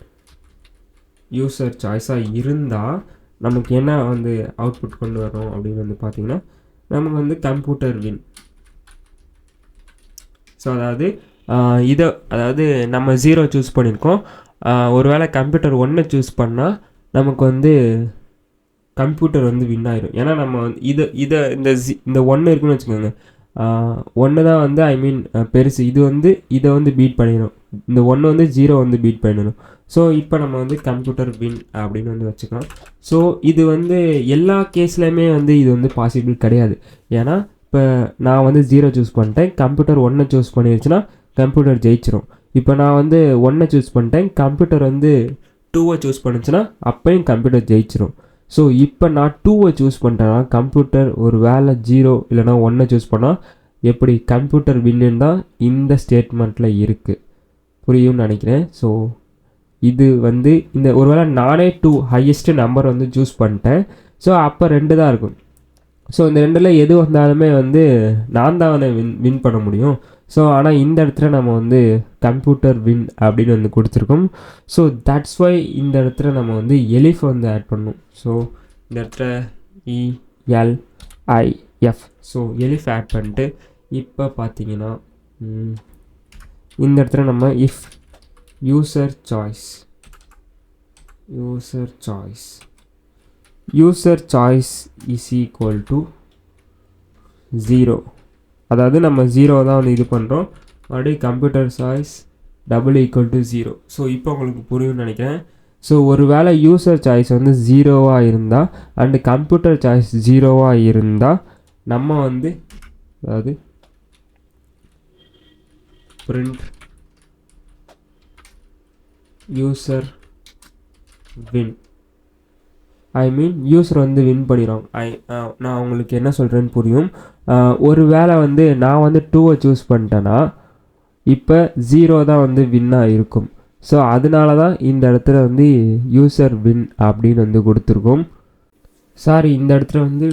யூசர் சாய்ஸாக இருந்தால் நமக்கு என்ன வந்து அவுட்புட் கொண்டு வரும் அப்படின்னு வந்து பார்த்திங்கன்னா நமக்கு வந்து கம்ப்யூட்டர் வின். ஸோ அதாவது நம்ம 0 சூஸ் பண்ணியிருக்கோம், ஒருவேளை கம்ப்யூட்டர் 1 சூஸ் பண்ணால் நமக்கு வந்து கம்ப்யூட்டர் வந்து வின் ஆயிடும். ஏன்னா நம்ம இந்த 1 இருக்குன்னு வச்சுக்கோங்க, 1 தான் வந்து ஐ மீன் பெருசு, இதை வந்து பீட் பண்ணிடும், இந்த 1 வந்து 0 வந்து பீட் பண்ணிடும். ஸோ இப்போ நம்ம வந்து கம்ப்யூட்டர் வின் அப்படின்னு வந்து வச்சுக்கலாம். ஸோ இது வந்து எல்லா கேஸ்லையுமே வந்து இது வந்து பாசிபிள் கிடையாது. ஏன்னா இப்போ நான் வந்து 0 சூஸ் பண்ணிட்டேன், கம்ப்யூட்டர் 1 சூஸ் பண்ணிருச்சுன்னா கம்ப்யூட்டர் ஜெயிச்சிரும். இப்போ நான் வந்து 1 சூஸ் பண்ணிட்டேன், கம்ப்யூட்டர் வந்து 2 சூஸ் பண்ணுச்சுன்னா அப்பையும் கம்ப்யூட்டர் ஜெயிச்சிரும். ஸோ இப்போ நான் 2 சூஸ் பண்ணிட்டேன்னா கம்ப்யூட்டர் ஒரு வேளை 0 இல்லைனா 1 சூஸ் பண்ணால் எப்படி கம்ப்யூட்டர் வின்னு தான் இந்த ஸ்டேட்மெண்ட்டில் இருக்குது. புரியும்னு நினைக்கிறேன். ஸோ இது வந்து இந்த ஒருவேளை நானே 2 ஹையஸ்ட் நம்பர் வந்து சூஸ் பண்ணிட்டேன். ஸோ அப்போ 2 தான் இருக்கும். ஸோ இந்த 2ல் எது வந்தாலுமே வந்து நான் தான் வந்து வின் பண்ண முடியும். ஸோ ஆனால் இந்த இடத்துல நம்ம வந்து கம்ப்யூட்டர் வின் அப்படின்னு வந்து கொடுத்துருக்கோம். ஸோ தட்ஸ் வை இந்த இடத்துல நம்ம வந்து எலிஃப் வந்து ஆட் பண்ணணும். ஸோ இந்த இடத்துல ELIF. ஸோ எலிஃப் ஆட் பண்ணிட்டு இப்போ பார்த்தீங்கன்னா இந்த இடத்துல நம்ம if user choice is equal to 0, அதாவது நம்ம 0 தான் வந்து இது பண்ணுறோம். மறுபடியும் computer choice double equal to 0. So இப்போ உங்களுக்கு புரியும்னு நினைக்கிறேன். ஸோ ஒரு வேளை யூசர் சாய்ஸ் வந்து 0வாக இருந்தால் அண்டு கம்ப்யூட்டர் சாய்ஸ் 0வாக இருந்தால் நம்ம வந்து அதாவது print யூசர் வின், ஐ மீன் யூசர் வந்து வின் பண்ணிடுவாங்க. நான் உங்களுக்கு என்ன சொல்கிறேன்னு புரியும். ஒரு வேளை வந்து நான் வந்து 2 சூஸ் பண்ணிட்டேன்னா இப்போ 0 தான் வந்து வின்னாக இருக்கும். ஸோ அதனால தான் இந்த இடத்துல வந்து யூசர் வின் அப்படின்னு வந்து கொடுத்துருக்கோம். சாரி, இந்த இடத்துல வந்து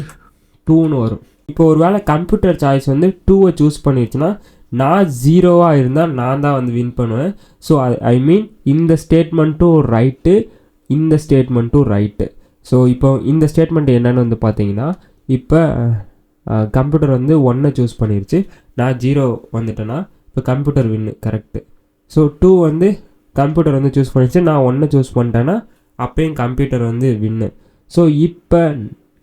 2ன்னு வரும். இப்போ ஒரு வேளை கம்ப்யூட்டர் சாய்ஸ் வந்து 2 சூஸ் பண்ணிடுச்சுன்னா நான் 0வாக இருந்தால் நான் தான் வந்து வின் பண்ணுவேன். ஸோ ஐ மீன் இந்த ஸ்டேட்மெண்ட்டும் ரைட்டு, இந்த ஸ்டேட்மெண்ட்டும் ரைட்டு. ஸோ இப்போ இந்த ஸ்டேட்மெண்ட் என்னென்னு வந்து பார்த்தீங்கன்னா இப்போ கம்ப்யூட்டர் வந்து 1 சூஸ் பண்ணிடுச்சு, நான் 0 வந்துட்டேன்னா இப்போ கம்ப்யூட்டர் வின்னு, கரெக்டு. ஸோ 2 வந்து கம்ப்யூட்டர் வந்து சூஸ் பண்ணிடுச்சு, நான் 1 சூஸ் பண்ணிட்டேன்னா அப்பயும் கம்ப்யூட்டர் வந்து வின்னு. ஸோ இப்போ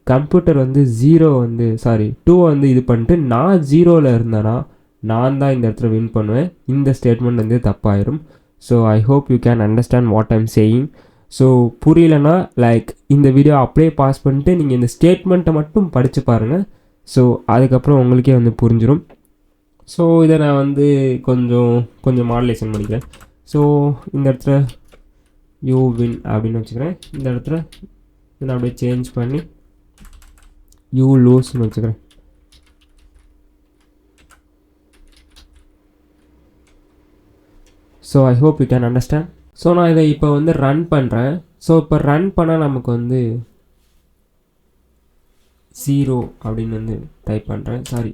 கம்ப்யூட்டர் வந்து 2 வந்து இது பண்ணிட்டு நான் 0ல் இருந்தேன்னா நான் தான் இந்த இடத்துல வின் பண்ணுவேன். இந்த ஸ்டேட்மெண்ட் வந்து தப்பாயிரும். So I hope you can understand what I'm saying. So புரியலன்னா லைக் இந்த வீடியோ அப்படியே பாஸ் பண்ணிட்டு நீங்கள் இந்த ஸ்டேட்மெண்ட்டை மட்டும் படித்து பாருங்கள். ஸோ அதுக்கப்புறம் உங்களுக்கே வந்து புரிஞ்சிடும். ஸோ இதை நான் வந்து கொஞ்சம் மாடுலேஷன் பண்ணிக்கிறேன். ஸோ இந்த இடத்துல யூ வின் அப்படின்னு வச்சுக்கிறேன். இந்த இடத்துல நான் அப்படியே சேஞ்ச் பண்ணி யூ லூஸ்ன்னு வச்சுக்கிறேன். So I hope you can understand. So நான் இதை இப்போ வந்து ரன் பண்ணுறேன். ஸோ இப்போ ரன் பண்ணால் நமக்கு வந்து 0 அப்படின்னு வந்து டைப் பண்ணுறேன். சாரி,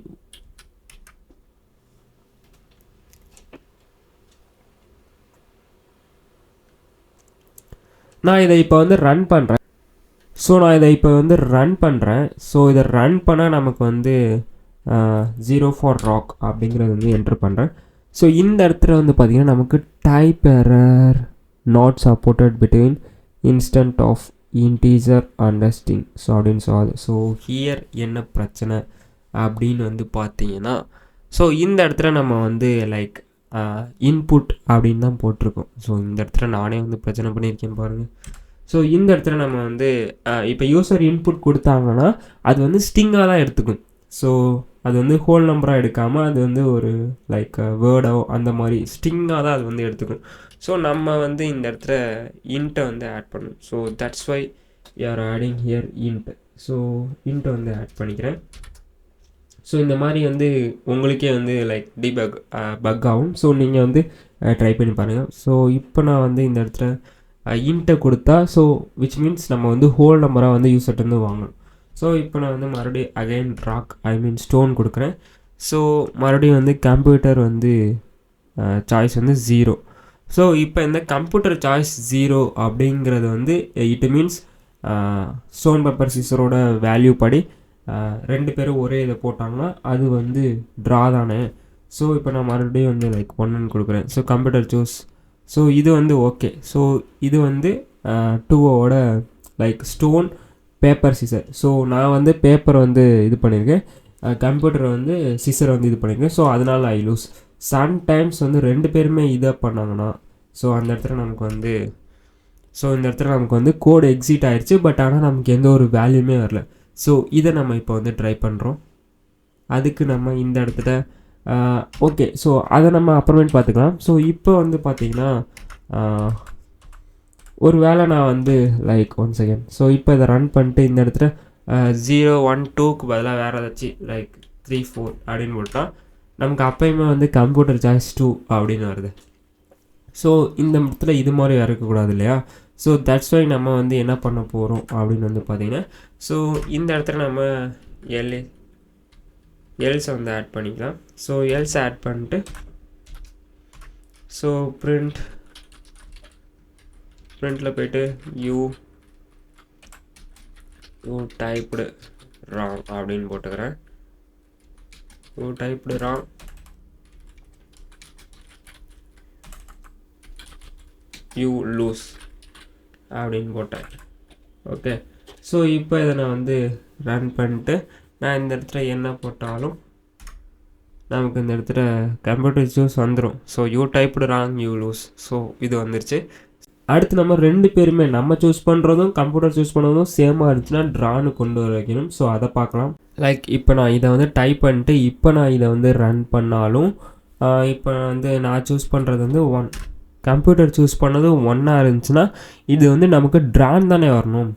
நான் இதை இப்போ வந்து ரன் பண்ணுறேன். ஸோ இதை ரன் பண்ணால் நமக்கு வந்து 0 ஃபார் ராக் அப்படிங்கிறது வந்து என்ட்ரு பண்ணுறேன். ஸோ இந்த இடத்துல வந்து பார்த்திங்கன்னா நமக்கு type error not supported between instance of integer and string. So அப்படின்னு ஸோ ஹியர் என்ன பிரச்சனை அப்படின்னு வந்து பார்த்தீங்கன்னா ஸோ இந்த இடத்துல நம்ம வந்து லைக் இன்புட் அப்படின்னு தான் போட்டிருக்கோம். ஸோ இந்த இடத்துல நானே வந்து பிரச்சனை பண்ணியிருக்கேன் பாருங்கள். ஸோ இந்த இடத்துல நம்ம வந்து இப்போ யூசர் இன்புட் கொடுத்தாங்கன்னா அது வந்து ஸ்ட்ரிங்காக தான் எடுத்துக்கும். ஸோ அது வந்து ஹோல் நம்பராக எடுக்காமல் அது வந்து ஒரு லைக் வேர்டோ அந்த மாதிரி ஸ்ட்ரிங்காக தான் அது வந்து எடுத்துக்கும். ஸோ நம்ம வந்து இந்த இடத்துல இன்ட்டை வந்து ஆட் பண்ணணும். So that's why you are adding here int. So இன்ட்டை வந்து ஆட் பண்ணிக்கிறேன். ஸோ இந்த மாதிரி வந்து உங்களுக்கே வந்து லைக் பக் ஆகும். ஸோ நீங்கள் வந்து ட்ரை பண்ணி பாருங்கள். ஸோ இப்போ நான் வந்து இந்த இடத்துல இன்ட்டை கொடுத்தா ஸோ விச் மீன்ஸ் நம்ம வந்து ஹோல் நம்பராக வந்து யூசர்ட்டேருந்து வாங்கணும். ஸோ இப்போ நான் வந்து மறுபடியும் அகைன் ராக் ஸ்டோன் கொடுக்குறேன். ஸோ மறுபடியும் வந்து கம்ப்யூட்டர் வந்து சாய்ஸ் வந்து 0. ஸோ இப்போ இந்த கம்ப்யூட்டர் சாய்ஸ் 0 அப்படிங்கிறது வந்து இட் மீன்ஸ் ஸ்டோன் பேப்பர் சீசரோட வேல்யூ படி 2 பேரும் ஒரே இதை போட்டாங்கன்னா அது வந்து ட்ரா தானே. ஸோ இப்போ நான் மறுபடியும் வந்து லைக் 1 கொடுக்குறேன். So computer choose. ஸோ இது வந்து ஓகே. ஸோ இது வந்து 2ஓட like stone paper scissor. So நான் வந்து பேப்பர் வந்து இது பண்ணியிருக்கேன், கம்ப்யூட்டர் வந்து சிசர் வந்து இது பண்ணியிருக்கேன். ஸோ அதனால் ஐ லூஸ். சம்டைம்ஸ் வந்து 2 பேருமே இதை பண்ணாங்கன்னா ஸோ அந்த இடத்துல நமக்கு வந்து கோடு எக்ஸிட் ஆயிடுச்சு. பட் ஆனால் நமக்கு எந்த ஒரு வேல்யூமே வரல. ஸோ இதை நம்ம இப்போ வந்து ட்ரை பண்ணுறோம். அதுக்கு நம்ம இந்த இடத்துல ஓகே. ஸோ அதை நம்ம அப்புறமேட்டு பார்த்துக்கலாம். ஸோ இப்போ வந்து பார்த்திங்கன்னா ஒரு வேளை நான் வந்து லைக் 1 செகண்ட். ஸோ இப்போ இதை ரன் பண்ணிட்டு இந்த இடத்துல 0 1 2க்கு பதிலாக வேறு ஏதாச்சும் லைக் 3 4 அப்படின்னு போட்டால் நமக்கு அப்போயுமே வந்து கம்ப்யூட்டர் சாய்ஸ் 2 அப்படின்னு வருது. ஸோ இந்த இடத்துல இது மாதிரி இருக்கக்கூடாது இல்லையா? ஸோ தட்ஸ் வை நம்ம வந்து என்ன பண்ண போகிறோம் அப்படின்னு வந்து பார்த்திங்கன்னா, ஸோ இந்த இடத்துல நம்ம எல்ஸை வந்து ஆட் பண்ணிக்கலாம். ஸோ எல்ஸ் ஆட் பண்ணிட்டு ஸோ ப்ரிண்டில் போய்ட்டு யூ டைப்டு ராங் அப்படின்னு போட்டுக்கிறேன். You typed wrong you lose அப்படின்னு போட்டேன். ஓகே. ஸோ இப்போ இதை நான் வந்து ரன் பண்ணிட்டு நான் இந்த இடத்துல என்ன போட்டாலும் நமக்கு இந்த இடத்துல கம்ப்யூட்டர் சூஸ் வந்துடும். So you typed wrong you lose. So இது வந்துருச்சு. அடுத்து நம்ம 2 பேருமே நம்ம சூஸ் பண்ணுறதும் கம்ப்யூட்டர் சூஸ் பண்ணுறதும் சேமாக இருந்துச்சுன்னா ட்ரான்னு கொண்டு வர வைக்கணும். ஸோ அதை பார்க்கலாம். லைக் இப்போ நான் இதை வந்து டைப் பண்ணிட்டு இப்போ நான் இதை வந்து ரன் பண்ணாலும் இப்போ வந்து நான் சூஸ் பண்ணுறது வந்து 1, கம்ப்யூட்டர் சூஸ் பண்ணது 1ஆக இருந்துச்சுன்னா இது வந்து நமக்கு ட்ரான் தானே வரணும்.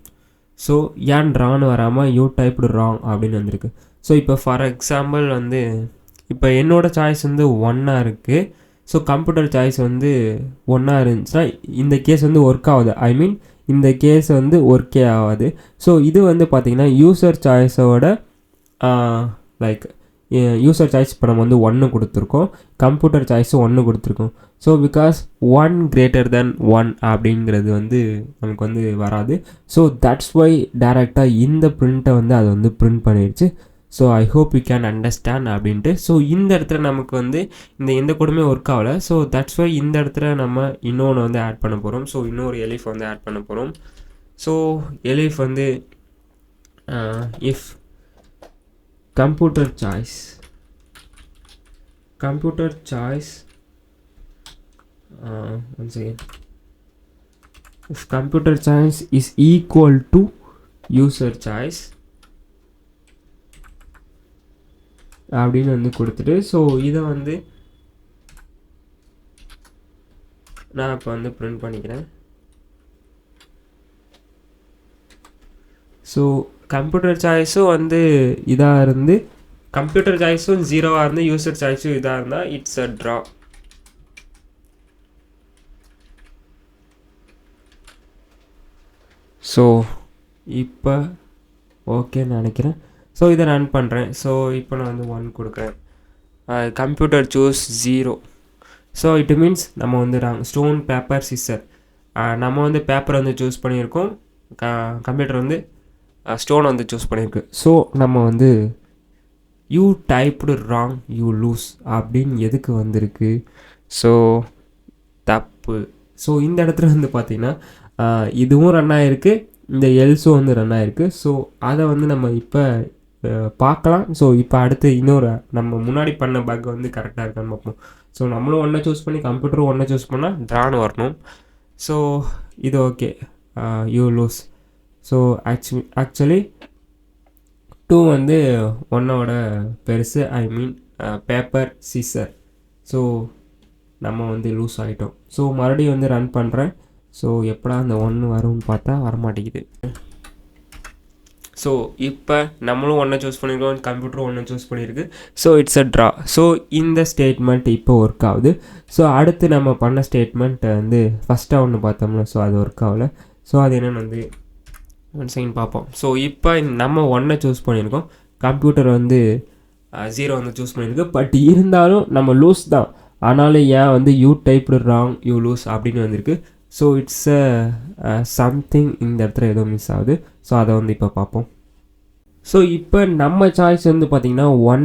ஸோ ஏன் ட்ரான்னு வராமல் யூ டைப்டு ராங் அப்படின்னு வந்திருக்கு. ஸோ இப்போ ஃபார் எக்ஸாம்பிள் வந்து இப்போ என்னோடய சாய்ஸ் வந்து 1ஆக இருக்குது. ஸோ கம்ப்யூட்டர் சாய்ஸ் வந்து 1ஆக இருந்துச்சுன்னா இந்த கேஸ் வந்து ஒர்க் ஆகுது. ஐ மீன் இந்த கேஸ் வந்து ஒர்க்கே ஆகாது. ஸோ இது வந்து பார்த்திங்கன்னா யூசர் சாய்ஸோட லைக் யூசர் சாய்ஸ் இப்போ நம்ம வந்து 1 கொடுத்துருக்கோம், கம்ப்யூட்டர் சாய்ஸும் 1 கொடுத்துருக்கோம். ஸோ பிகாஸ் 1 கிரேட்டர் தென் 1 அப்படிங்கிறது வந்து நமக்கு வந்து வராது. ஸோ தட்ஸ் ஒய் டேரெக்டாக இந்த ப்ரிண்ட்டை வந்து அது வந்து ப்ரிண்ட் பண்ணிடுச்சு. So I hope you can understand அப்படின்ட்டு. ஸோ இந்த இடத்துல நமக்கு வந்து எந்த கூடமே ஒர்க் ஆகலை. ஸோ தட்ஸ் ஒய் இந்த இடத்துல நம்ம இன்னொன்று வந்து ஆட் பண்ண போகிறோம். ஸோ இன்னொரு எலிஃப் வந்து ஆட் பண்ண போகிறோம். ஸோ எலிஃப் வந்து if computer choice once again, if computer choice is equal to user choice அப்படின்னு வந்து கொடுத்துட்டு ஸோ இதை வந்து நான் இப்போ வந்து பிரிண்ட் பண்ணிக்கிறேன். ஸோ கம்ப்யூட்டர் சாய்ஸும் வந்து இதாக இருந்து கம்ப்யூட்டர் சாய்ஸும் 0ஆக இருந்து யூசர் சாய்ஸும் இதாக இருந்தால் இட்ஸ் அ ட்ரா. ஸோ இப்போ ஓகேன்னு நினைக்கிறேன். ஸோ இதை ரன் பண்ணுறேன். ஸோ இப்போ நான் வந்து 1 கொடுக்குறேன். Computer choose 0. So it means நம்ம வந்து ஸ்டோன் பேப்பர் சிசர் நம்ம வந்து பேப்பர் வந்து சூஸ் பண்ணியிருக்கோம், கம்ப்யூட்டர் வந்து ஸ்டோன் வந்து சூஸ் பண்ணியிருக்கு. ஸோ நம்ம வந்து you typed wrong you lose அப்படின்னு எதுக்கு வந்திருக்கு? ஸோ தப்பு. ஸோ இந்த இடத்துல வந்து பார்த்திங்கன்னா இதுவும் ரன் ஆகிருக்கு, இந்த எல்ஸும் வந்து ரன் ஆகிருக்கு. ஸோ அதை வந்து நம்ம இப்போ பார்க்கலாம். ஸோ இப்போ அடுத்து இன்னொரு நம்ம முன்னாடி பண்ண பக் வந்து கரெக்டாக இருக்கான்னு பார்ப்போம். ஸோ நம்மளும் 1 சூஸ் பண்ணி கம்ப்யூட்டரும் 1 சூஸ் பண்ணால் ட்ரான்னு வரணும். ஸோ இது okay, you lose. So actually 2 வந்து 1ஓட பெருசு, ஐ மீன் பேப்பர் சிசர். ஸோ நம்ம வந்து லூஸ் ஆகிட்டோம். ஸோ மறுபடியும் வந்து ரன் பண்ணுறேன். ஸோ எப்படா அந்த 1 வரும்னு பார்த்தா வரமாட்டேங்குது. ஸோ இப்போ நம்மளும் 1 சூஸ் பண்ணியிருக்கோம், கம்ப்யூட்டரும் 1 சூஸ் பண்ணியிருக்கு. So it's a draw. So இந்த ஸ்டேட்மெண்ட் இப்போ ஒர்க் ஆகுது. ஸோ அடுத்து நம்ம பண்ண ஸ்டேட்மெண்ட் வந்து ஃபஸ்ட்டாக ஒன்று பார்த்தோம்னா ஸோ அது ஒர்க் ஆகலை. ஸோ அது என்னென்னு வந்து 1 செகண்ட் பார்ப்போம். ஸோ இப்போ நம்ம 1 சூஸ் பண்ணியிருக்கோம், கம்ப்யூட்டர் வந்து 0 வந்து சூஸ் பண்ணியிருக்கு. பட் இருந்தாலும் நம்ம லூஸ் தான், ஆனாலும் ஏன் வந்து you typed wrong you lose அப்படின்னு வந்திருக்கு. ஸோ இட்ஸ் சம்திங் இந்த இடத்துல ஏதோ மிஸ் ஆகுது. ஸோ அதை வந்து இப்போ பார்ப்போம். ஸோ இப்போ நம்ம சாய்ஸ் வந்து பார்த்திங்கன்னா 1,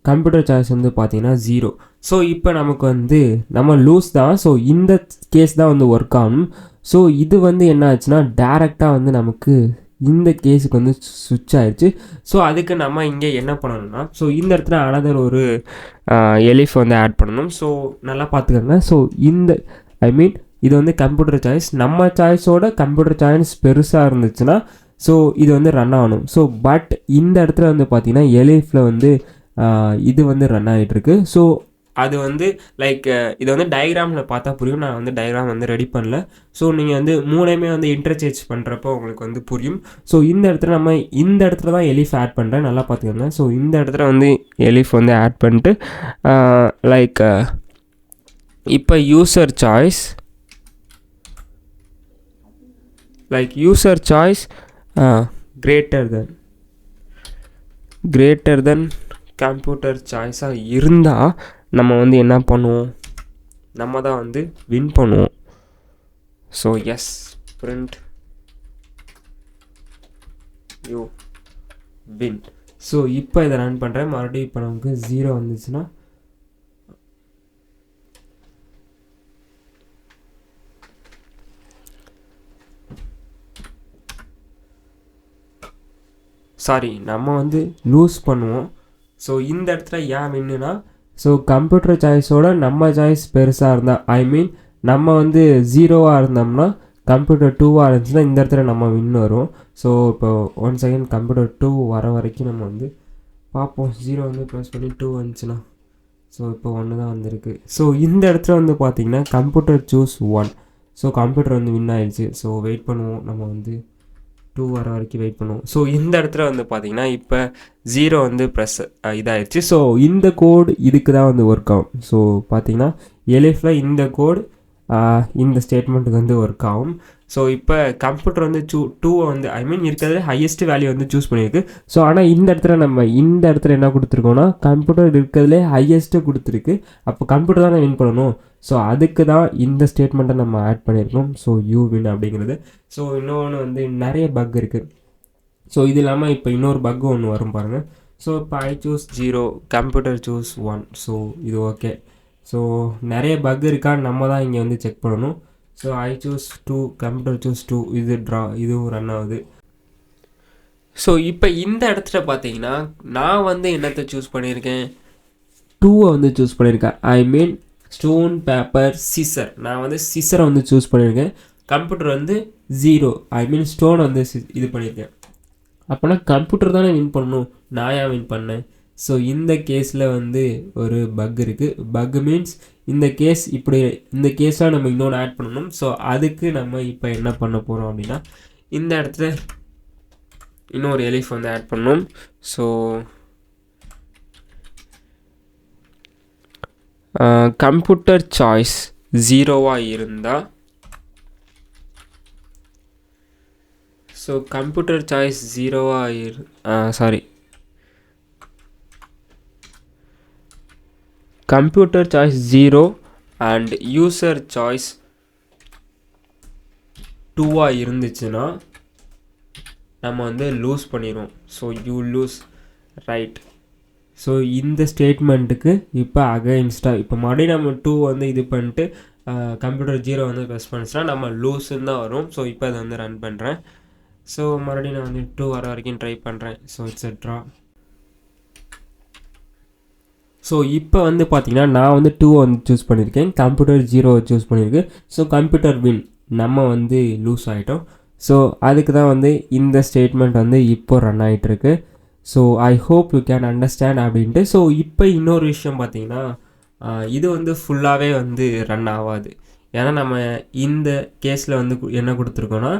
கம்ப்யூட்டர் சாய்ஸ் வந்து பார்த்திங்கன்னா 0. ஸோ இப்போ நமக்கு வந்து நம்ம லூஸ் தான். ஸோ இந்த கேஸ் தான் வந்து ஒர்க் ஆகணும். ஸோ இது வந்து என்ன ஆச்சுன்னா டேரெக்டாக வந்து நமக்கு இந்த கேஸுக்கு வந்து சுவிட்ச் ஆயிடுச்சு. ஸோ அதுக்கு நம்ம இங்கே என்ன பண்ணணும்னா ஸோ இந்த இடத்துல அனதர் ஒரு எலிஃப் வந்து ஆட் பண்ணணும். ஸோ நல்லா பார்த்துக்கோங்க. ஸோ இந்த ஐ மீன் இது வந்து கம்ப்யூட்டர் சாய்ஸ், நம்ம சாய்ஸோட கம்ப்யூட்டர் சாய்ஸ் பெருசாக இருந்துச்சுன்னா ஸோ இது வந்து ரன் ஆகணும். ஸோ பட் இந்த இடத்துல வந்து பார்த்திங்கன்னா எலிஃபில் வந்து இது வந்து ரன் ஆகிட்டுருக்கு. ஸோ அது வந்து லைக் இதை வந்து டயக்ராமில் பார்த்தா புரியும். நான் வந்து டயக்ராம் வந்து ரெடி பண்ணல. ஸோ நீங்கள் வந்து மூணையுமே வந்து இன்டர்சேஞ்ச் பண்ணுறப்போ உங்களுக்கு வந்து புரியும். ஸோ இந்த இடத்துல தான் எலிஃப் ஆட் பண்ணுறேன், நல்லா பார்த்துக்கோங்க. ஸோ இந்த இடத்துல வந்து எலிஃப் வந்து ஆட் பண்ணிட்டு லைக் இப்போ user choice greater than computer சாய்ஸாக இருந்தால் நம்ம வந்து என்ன பண்ணுவோம், நம்ம தான் வந்து வின் பண்ணுவோம். So S print you win. So இப்போ இதை ரன் பண்ணுறேன். மறுபடியும் இப்போ நமக்கு 0 வந்துச்சுன்னா சாரி நம்ம வந்து லூஸ் பண்ணுவோம். ஸோ இந்த இடத்துல ஏன் வின்னுனா, ஸோ கம்ப்யூட்டர் சாய்ஸோட நம்ம சாய்ஸ் பெருசாக இருந்தால், ஐ மீன் நம்ம வந்து 0வாக இருந்தோம்னா கம்ப்யூட்டர் 2வாக இருந்துச்சுன்னா இந்த இடத்துல நம்ம வின் வரும். ஸோ இப்போ 1 செகண்ட் கம்ப்யூட்டர் 2 வர வரைக்கும் நம்ம வந்து பார்ப்போம். 0 வந்து ப்ரெஸ் பண்ணி 2 வந்துச்சுன்னா, ஸோ இப்போ 1 தான் வந்திருக்கு. ஸோ இந்த இடத்துல வந்து பார்த்திங்கன்னா கம்ப்யூட்டர் சூஸ் 1. ஸோ கம்ப்யூட்டர் வந்து வின் ஆயிடுச்சு. ஸோ வெயிட் பண்ணுவோம், நம்ம வந்து 2 வர வரைக்கும் வெயிட் பண்ணுவோம். ஸோ இந்த இடத்துல வந்து பார்த்திங்கன்னா இப்போ 0 வந்து ப்ரெஸ் இதாகிடுச்சு. ஸோ இந்த கோடு இதுக்கு தான் வந்து ஒர்க் ஆகும். ஸோ பார்த்திங்கன்னா எலிஃபில் இந்த கோடு இந்த ஸ்டேட்மெண்ட்டுக்கு வந்து ஒர்க் ஆகும். ஸோ இப்போ கம்ப்யூட்டர் வந்து 2 வந்து ஐ மீன் இருக்கிறதுல ஹையஸ்ட் வேல்யூ வந்து சூஸ் பண்ணியிருக்கு. ஸோ ஆனால் இந்த இடத்துல என்ன கொடுத்துருக்கோன்னா கம்ப்யூட்டர் இருக்கிறதுலே ஹையஸ்ட்டு கொடுத்துருக்கு. அப்போ கம்ப்யூட்டர் தான் வின் பண்ணணும். ஸோ அதுக்கு தான் இந்த ஸ்டேட்மெண்ட்டை நம்ம ஆட் பண்ணியிருக்கோம். ஸோ யூ வின் அப்படிங்கிறது. ஸோ இன்னொன்று வந்து நிறைய பக் இருக்குது. ஸோ இது இல்லாமல் இப்போ இன்னொரு பக் ஒன்று வரும் பாருங்கள். ஸோ இப்போ I choose 0 computer choose 1. So இது ஓகே. ஸோ நிறைய பக் இருக்கான்னு நம்ம தான் இங்கே வந்து செக் பண்ணணும். So I choose 2 computer choose 2 இது இதுவும் ரன் ஆகுது. ஸோ இப்போ இந்த இடத்துல பார்த்தீங்கன்னா நான் வந்து என்னத்தை சூஸ் பண்ணியிருக்கேன், 2 வந்து சூஸ் பண்ணியிருக்கேன். ஐ மீன் ஸ்டோன் பேப்பர் சிசர். நான் வந்து சிசரை வந்து சூஸ் பண்ணியிருக்கேன். கம்ப்யூட்டர் வந்து 0 ஐ மீன் ஸ்டோன் வந்து இது பண்ணியிருக்கேன். அப்போனா கம்ப்யூட்டர் தானே வின் பண்ணணும், நான் ஏன் வின் பண்ணேன். ஸோ இந்த கேஸில் வந்து ஒரு பக் இருக்குது. பக் மீன்ஸ் இந்த கேஸாக நம்ம இன்னொன்று ஆட் பண்ணணும். ஸோ அதுக்கு நம்ம இப்போ என்ன பண்ண போகிறோம் அப்படின்னா இந்த இடத்துல இன்னொரு எலிஃப் வந்து ஆட் பண்ணணும். ஸோ கம்ப்யூட்டர் சாய்ஸ் 0வாக இருந்தால், ஸோ கம்ப்யூட்டர் சாய்ஸ் 0வாக computer choice 0 and user choice 2வாக இருந்துச்சுன்னா நம்ம வந்து லூஸ் பண்ணிடுவோம். So you lose right. So இந்த ஸ்டேட்மெண்ட்டுக்கு இப்போ அகைன்ஸ்டாக இப்போ மறுபடியும் நம்ம 2 வந்து இது பண்ணிட்டு கம்ப்யூட்டர் 0 வந்து ப்ரெஸ் பண்ணிச்சுன்னா நம்ம லூஸுன்னு தான் வரும். ஸோ இப்போ அதை வந்து ரன் பண்ணுறேன். ஸோ மறுபடியும் நான் வந்து 2 வர வரைக்கும் ட்ரை பண்ணுறேன். So it's a draw. So இப்போ வந்து பார்த்திங்கன்னா நான் வந்து 2 வந்து சூஸ் பண்ணியிருக்கேன், கம்ப்யூட்டர் 0 சூஸ் பண்ணியிருக்கேன். ஸோ கம்ப்யூட்டர் வின், நம்ம வந்து லூஸ் ஆகிட்டோம். ஸோ அதுக்கு தான் வந்து இந்த ஸ்டேட்மெண்ட் வந்து இப்போ ரன் ஆகிட்டுருக்கு. So I hope you can understand அப்படின்ட்டு. ஸோ இப்போ இன்னொரு விஷயம் பார்த்திங்கன்னா இது வந்து ஃபுல்லாகவே வந்து ரன் ஆகாது. ஏன்னா நம்ம இந்த கேஸில் வந்து என்ன கொடுத்துருக்கோன்னா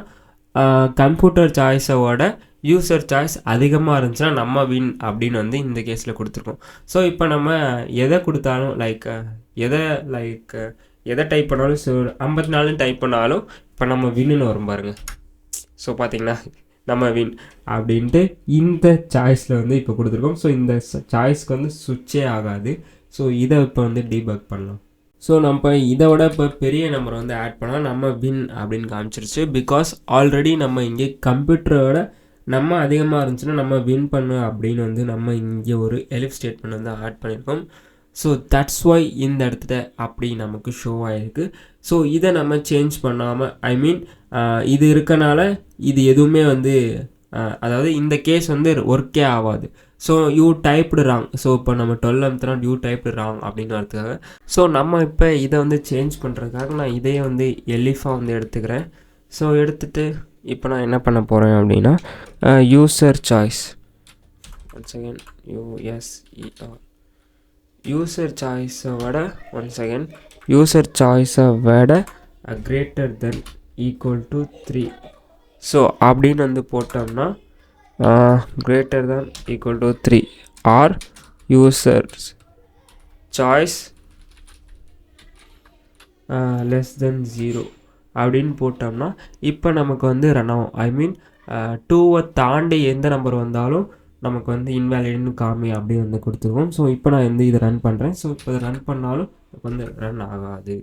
கம்ப்யூட்டர் சாய்ஸோட யூசர் சாய்ஸ் அதிகமாக இருந்துச்சுன்னா நம்ம வின் அப்படின்னு வந்து இந்த கேஸில் கொடுத்துருக்கோம். ஸோ இப்போ நம்ம எதை கொடுத்தாலும் எதை டைப் பண்ணாலும், ஸோ 54 டைப் பண்ணாலும் இப்போ நம்ம வின்னு வரும் பாருங்கள். ஸோ பார்த்திங்கன்னா நம்ம வின் அப்படின்ட்டு இந்த சாய்ஸில் வந்து இப்போ கொடுத்துருக்கோம். ஸோ இந்த சாய்ஸ்க்கு வந்து சுவிட்சே ஆகாது. ஸோ இதை இப்போ வந்து டீபக் பண்ணலாம். ஸோ நம்ம இதை விட இப்போ பெரிய நம்பர் வந்து ஆட் பண்ணால் நம்ம வின் அப்படின்னு காமிச்சிருச்சு. பிகாஸ் ஆல்ரெடி நம்ம இங்கே கம்ப்யூட்டரோட நம்ம அதிகமாக இருந்துச்சுன்னா நம்ம வின் பண்ண அப்படின்னு வந்து நம்ம இங்கே ஒரு எலிஃப் ஸ்டேட்மெண்ட் வந்து ஆட் பண்ணியிருக்கோம். ஸோ தட்ஸ் ஒய் இந்த இடத்துல அப்படி நமக்கு ஷோ ஆகிருக்கு. ஸோ இதை நம்ம சேஞ்ச் பண்ணாமல், ஐ மீன் இது இருக்கனால இது எதுவுமே வந்து அதாவது இந்த கேஸ் வந்து ஒர்க்கே ஆகாது. So you typed wrong. So இப்போ நம்ம 12 அமுத்தினா யூ டைப்டு ராங் அப்படின்னு வரதுக்காக ஸோ நம்ம இப்போ இதை வந்து சேஞ்ச் பண்ணுறதுக்காக நான் இதையே வந்து எலிஃபாக வந்து எடுத்துக்கிறேன். ஸோ எடுத்துகிட்டு இப்போ நான் என்ன பண்ண போகிறேன் அப்படின்னா user choice one second USER user சாய்ஸை விட ஒன் செகண்ட் யூசர் சாய்ஸை விட greater than equal to 3. So அப்படின்னு வந்து போட்டோம்னா greater than equal to 3 or user's choice less than 0 அப்படின்னு போட்டோம்னா இப்போ நமக்கு வந்து ரன் ஆகும். ஐ மீன் 2வை தாண்டி எந்த நம்பர் வந்தாலும் நமக்கு வந்து இன்வேலிட்னு காமி அப்படின்னு வந்து கொடுத்துருவோம். ஸோ இப்போ நான் வந்து இதை ரன் பண்ணுறேன். ஸோ இப்போ இதை ரன் பண்ணாலும் இப்போ வந்து ரன் ஆகாது.